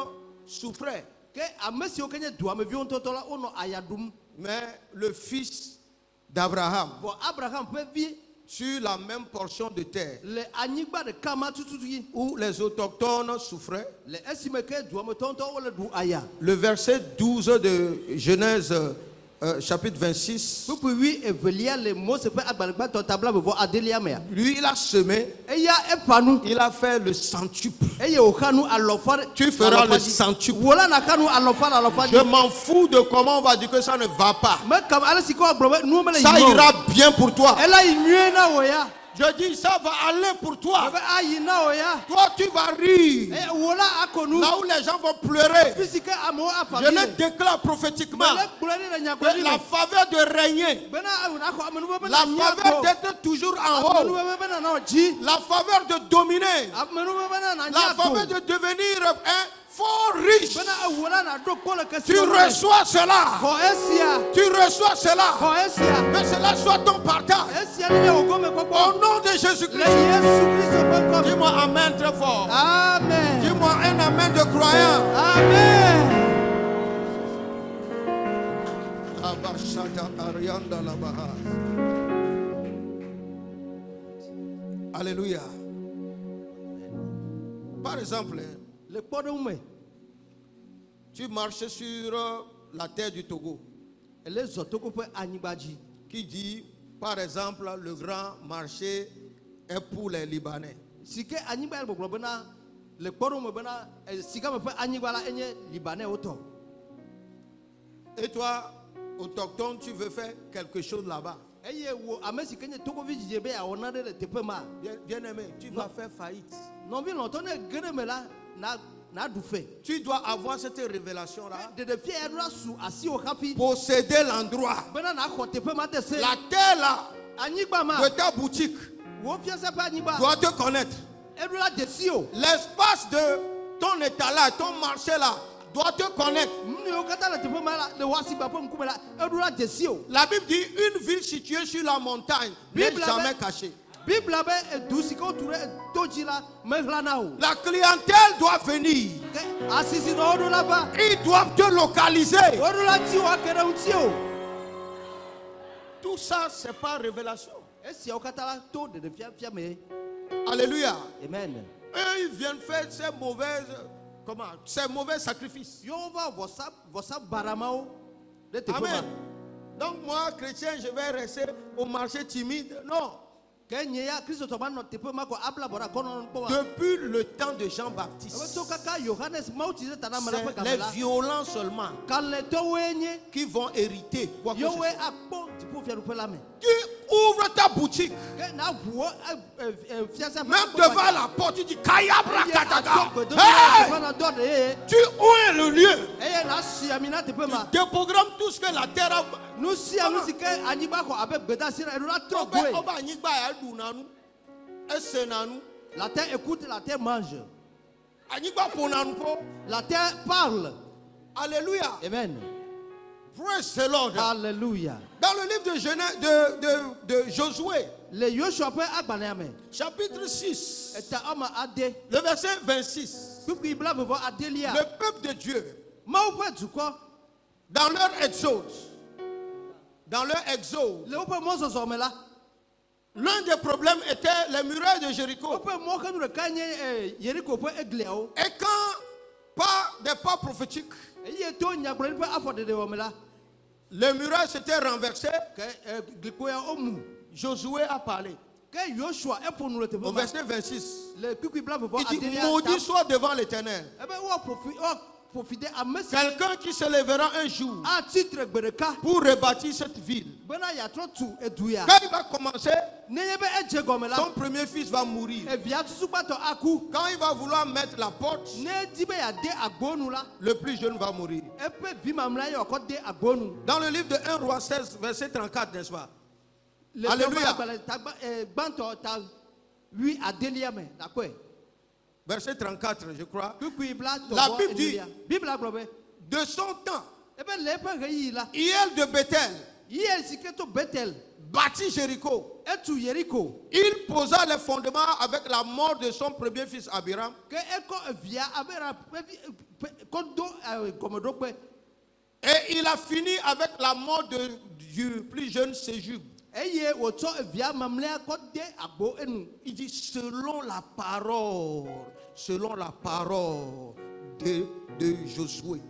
souffraient. Mais le fils d'Abraham, sur la même portion de terre où les autochtones souffraient, le verset 12 de Genèse chapitre 26, lui il a semé, il a fait le centuple. Tu feras le centuple. Je m'en fous de comment on va dire que ça ne va pas. Ça ira bien pour toi. Je dis, ça va aller pour toi. Toi, tu vas rire. Là où les gens vont pleurer. Je le déclare prophétiquement. La faveur de régner. La faveur d'être toujours en haut. La faveur de dominer. La faveur de devenir fort riche. Tu reçois cela. Tu reçois cela. Que cela soit ton partage. Au nom de Jésus-Christ. Dis-moi amen très fort. Amen. Dis-moi un amen de croyant. Amen. Alléluia. Par exemple, tu marches sur la terre du Togo qui dit Par exemple, le grand marché est pour les Libanais. Et toi, autochtone, tu veux faire quelque chose là-bas. Bien aimé, tu vas faire faillite. Tu dois avoir cette révélation-là. Posséder l'endroit. La terre là, de ta boutique, doit te connaître. L'espace de ton étalage, ton marché là, doit te connaître. La Bible dit une ville située sur la montagne n'est jamais cachée. La clientèle doit venir. Ils doivent te localiser. Tout ça, c'est pas révélation. Alléluia. Amen. Eux, ils viennent faire ces mauvais sacrifices. Amen. Donc moi, chrétien, je vais rester au marché timide. Non. Depuis le temps de Jean-Baptiste, c'est les violents seulement qui vont hériter quoi que ce soit. Tu ouvres ta boutique, même devant la porte, tu dis Kayabra Kataga. Hey! Tu oues le lieu. Tu déprogrammes tout ce que la terre a. La terre écoute, la terre mange. La terre parle. Alléluia. Amen. Praise the Lord. Alléluia. Dans le livre de Josué, chapitre 6, le verset 26, le peuple de Dieu, dans leur exode, l'un des problèmes était les murailles de Jéricho. Et quand, par des pas prophétiques, les murailles s'étaient renversées, Josué a parlé. Au verset 26, il dit maudit soit devant l'Éternel quelqu'un qui se lèvera un jour pour rebâtir cette ville. Quand il va commencer, son premier fils va mourir. Quand il va vouloir mettre la porte, le plus jeune va mourir. Dans le livre de 1 Roi 16, verset 34, n'est-ce pas? Alléluia. Verset 34, je crois. La Bible dit, de son temps, Hiel de Bethel bâtit Jéricho. Il posa les fondements avec la mort de son premier fils Abiram. Et il a fini avec la mort du plus jeune Séjub. Il dit selon la parole de Josué.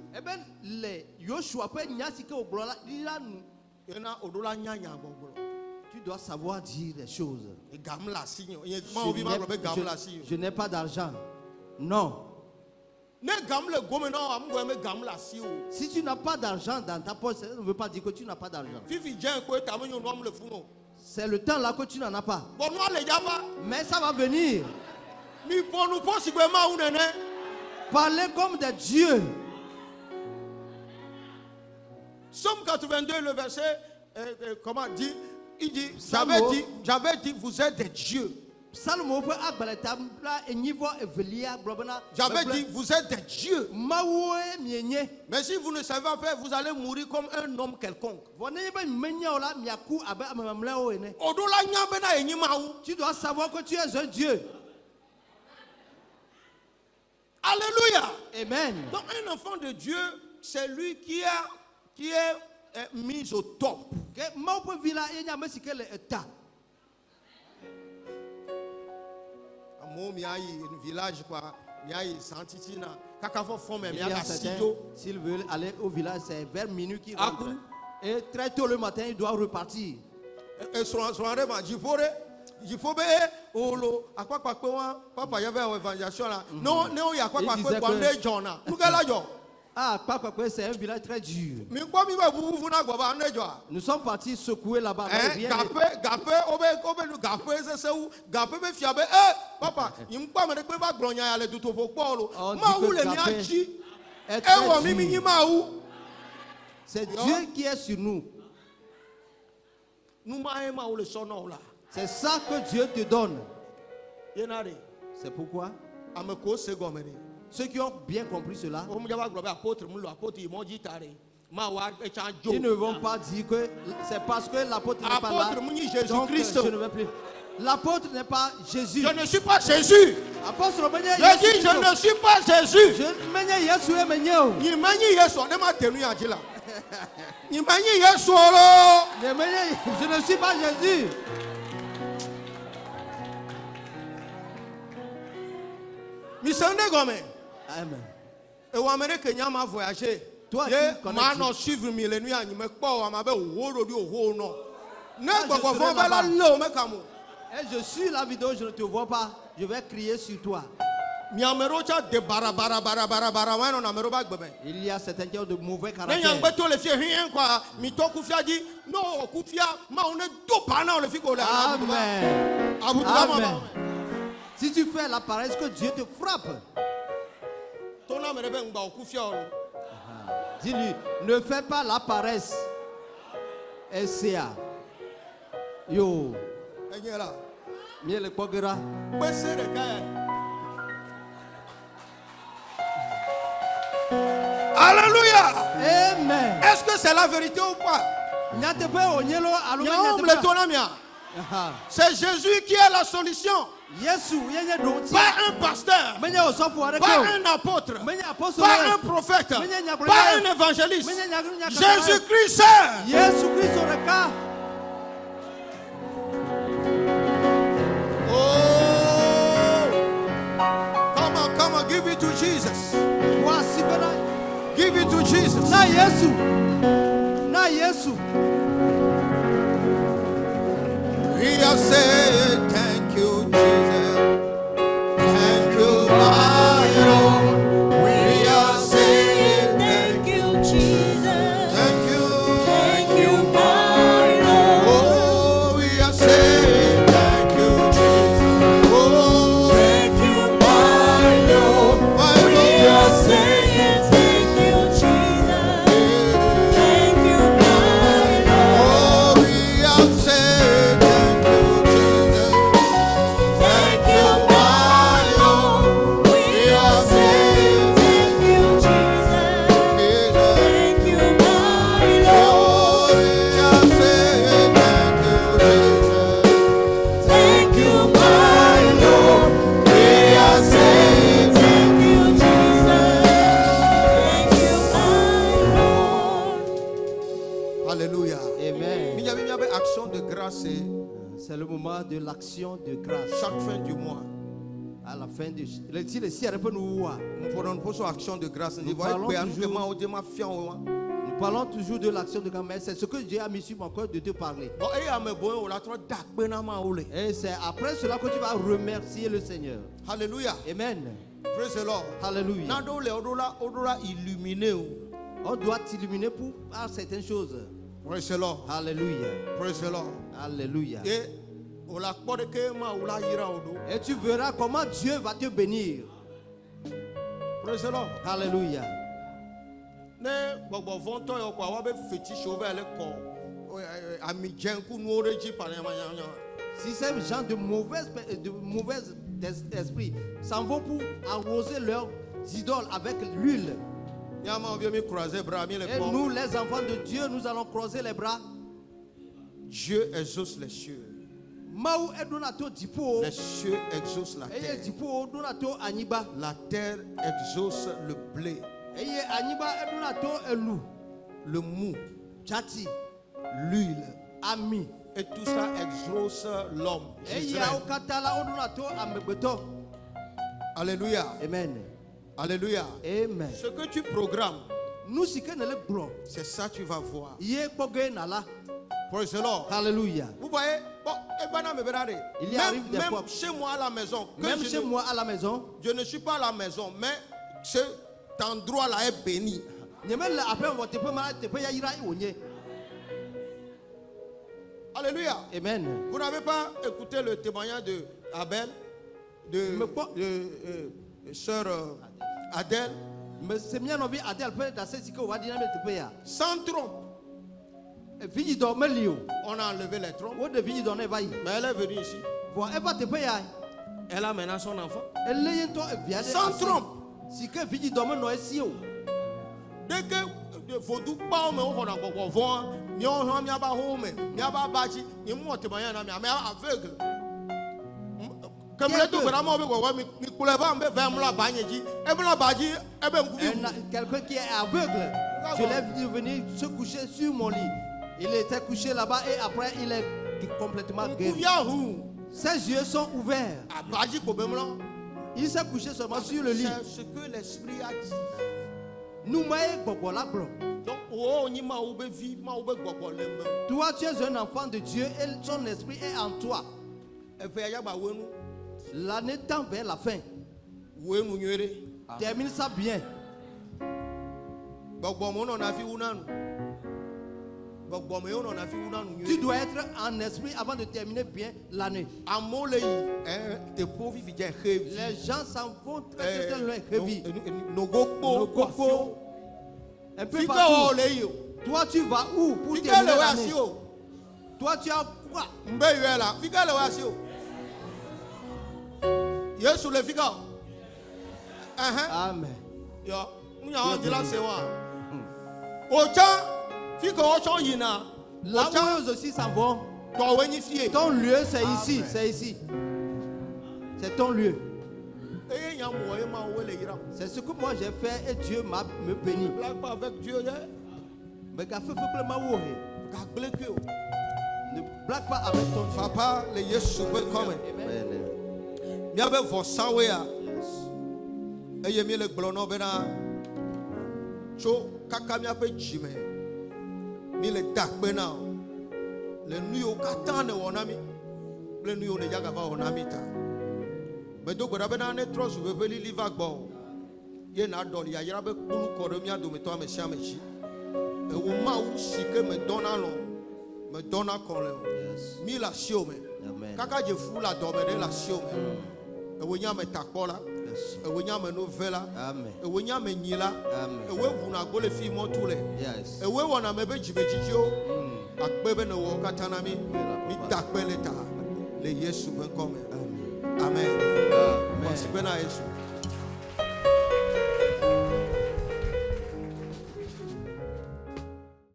Tu dois savoir dire les choses. Je n'ai pas d'argent. Non. Si tu n'as pas d'argent dans ta poche, ça ne veut pas dire que tu n'as pas d'argent. C'est le temps là que tu n'en as pas. Mais ça va venir. Parlez comme des dieux. Somme 82, le verset, comment dit? Il dit, j'avais dit, vous êtes des dieux. J'avais dit, vous êtes des dieux. Mais si vous ne savez pas faire, vous allez mourir comme un homme quelconque. Tu dois savoir que tu es un Dieu. Alléluia. Amen. Donc un enfant de Dieu, c'est lui qui est mis au top. S'il veut aller au village, c'est vers minuit qu'il rentre. Et très tôt le matin, il doit repartir. Et il faut papa y avait une évangélisation là. Non, il y a quoi Ah, papa, c'est un village très dur. Nous sommes partis secouer là-bas. C'est Dieu qui est sur nous. C'est ça que Dieu te donne. C'est pourquoi ceux qui ont bien compris cela, ils ne vont pas dire que c'est parce que l'apôtre n'est pas là. Donc, je ne vais plus. L'apôtre n'est pas Jésus. Je ne suis pas Jésus. Je dis je ne suis pas Jésus. Je ne suis pas Jésus. Amen. Et vous amenez que Nyama voyager. Toi, maintenant suivre millénaire, il me pas, ma belle, et je suis la vidéo, je ne te vois pas. Je vais crier sur toi. Il y a certains qui ont de mauvais caractères. Amen. Amen. Si tu fais la paresse, que Dieu te frappe. Dis-lui, ne fais pas la paresse. SCA. Yo. Alléluia. Amen. Est-ce que c'est la vérité ou pas? C'est Jésus qui est la solution. Pas un pasteur, pas un apôtre, pas un prophète, pas un évangéliste. Jésus-Christ. Oh, come on, give it to Jesus. Give it to Jesus. Na Yesu. We are saying thank you, Jesus. Thank you, my Lord. We are saying thank you, Jesus. Thank you, my Lord. Oh, we are saying thank you, Jesus. Oh, thank you, my Lord. We are saying thank you, Jesus. Thank you, my Lord. Oh, we are saying thank you, Jesus. Thank you, my Lord. We are saying thank you, Jesus. Thank you, my Lord. We are saying thank you, Jesus. Thank you, my Lord. We are saying thank you, Jesus. Thank you, my Lord. Alléluia. Amen. Il y avait une action de grâce C'est le moment de l'action de grâce. chaque fin du mois. À la fin du nous Nous prenons action de grâce. Nous parlons toujours de l'action de grâce, mais c'est ce que Dieu a mis sur mon cœur de te parler. Et c'est après cela que tu vas remercier le Seigneur. Alléluia. Amen. Praise the Lord. Alléluia. On doit t'illuminer pour par certaines choses. Praise the Lord. Alléluia. Praise the Lord. Alléluia. Et Et tu verras comment Dieu va te bénir. praise the Lord. Alléluia. Si ces gens de mauvais esprit s'en vont pour arroser leurs idoles avec l'huile. Et nous, les enfants de Dieu, nous allons croiser les bras. Dieu exauce les cieux. Les cieux exaucent la terre. La terre exauce le blé, le mou, l'huile. Et tout ça exauce l'homme. Alléluia. Amen. Alléluia. Amen. Ce que tu programmes, Nous, si que nous le c'est ça que tu vas voir. Praise the Lord. Alléluia. Vous voyez, bon, il y arrive des fois, même chez moi à la maison, même chez moi à la maison, je ne suis pas à la maison, mais cet endroit-là est béni. Alléluia. Amen. Vous n'avez pas écouté le témoignage de Abel, de sœur Adèle? Sans trompe. On a enlevé les trompes. Mais elle est venue ici. Elle a maintenant son enfant. Sans trompe. Dès que Vodou pas mais on a encore voir, ni on a mis à home, ni à Baji, ni moi te moyen mais aveugle. Comme le tout vraiment avec mi couleva me vers la bagneji, et bla Baji, et ben quelqu'un qui est aveugle. Je l'ai venu se coucher sur mon lit. Il était couché là-bas et après il est complètement guéri. Ses yeux sont ouverts. Il s'est couché seulement sur le lit. C'est ce que l'esprit a dit. Nous toi, tu es un enfant de Dieu et son esprit est en toi. L'année tend vers la fin. Termine ça bien. Tu dois être en esprit avant de terminer bien l'année. Les gens s'en vont très très loin. Un peu partout. Toi tu vas où pour terminer l'année? Toi tu as quoi? Amen. Là où eux aussi s'en vont. Ton lieu c'est ici, c'est ici. C'est ton lieu. C'est ce que moi j'ai fait et Dieu m'a béni. Mais ne blague pas avec ton Dieu. Papa, le Yesu peut come. Mi abe vosawe a. Eye mi le gblono bena. Cho kaka mi ape jime. Mi le dakpe na. Le nuyo katane wonami. Le nuyo ne jaga va wonami ta. Me do gbara bena ne trust we beli liva gbo. Ye na doli ya yira be kulu kodo mi ado me to ameshi ameshi. E wo ma wu sike me dona lo. Me dona kon le. Mi la sio me. Kaka je fu la do me de la sio me. E wo nya me takpola. E wo nya me novela. E wo nya me nyila. E wo wu na go le fi mo tule. E wo wona me be jibe jijio. Akbebe ne wo katana mi dakpe le ta. Le Yesu ben come. Amen. Amen.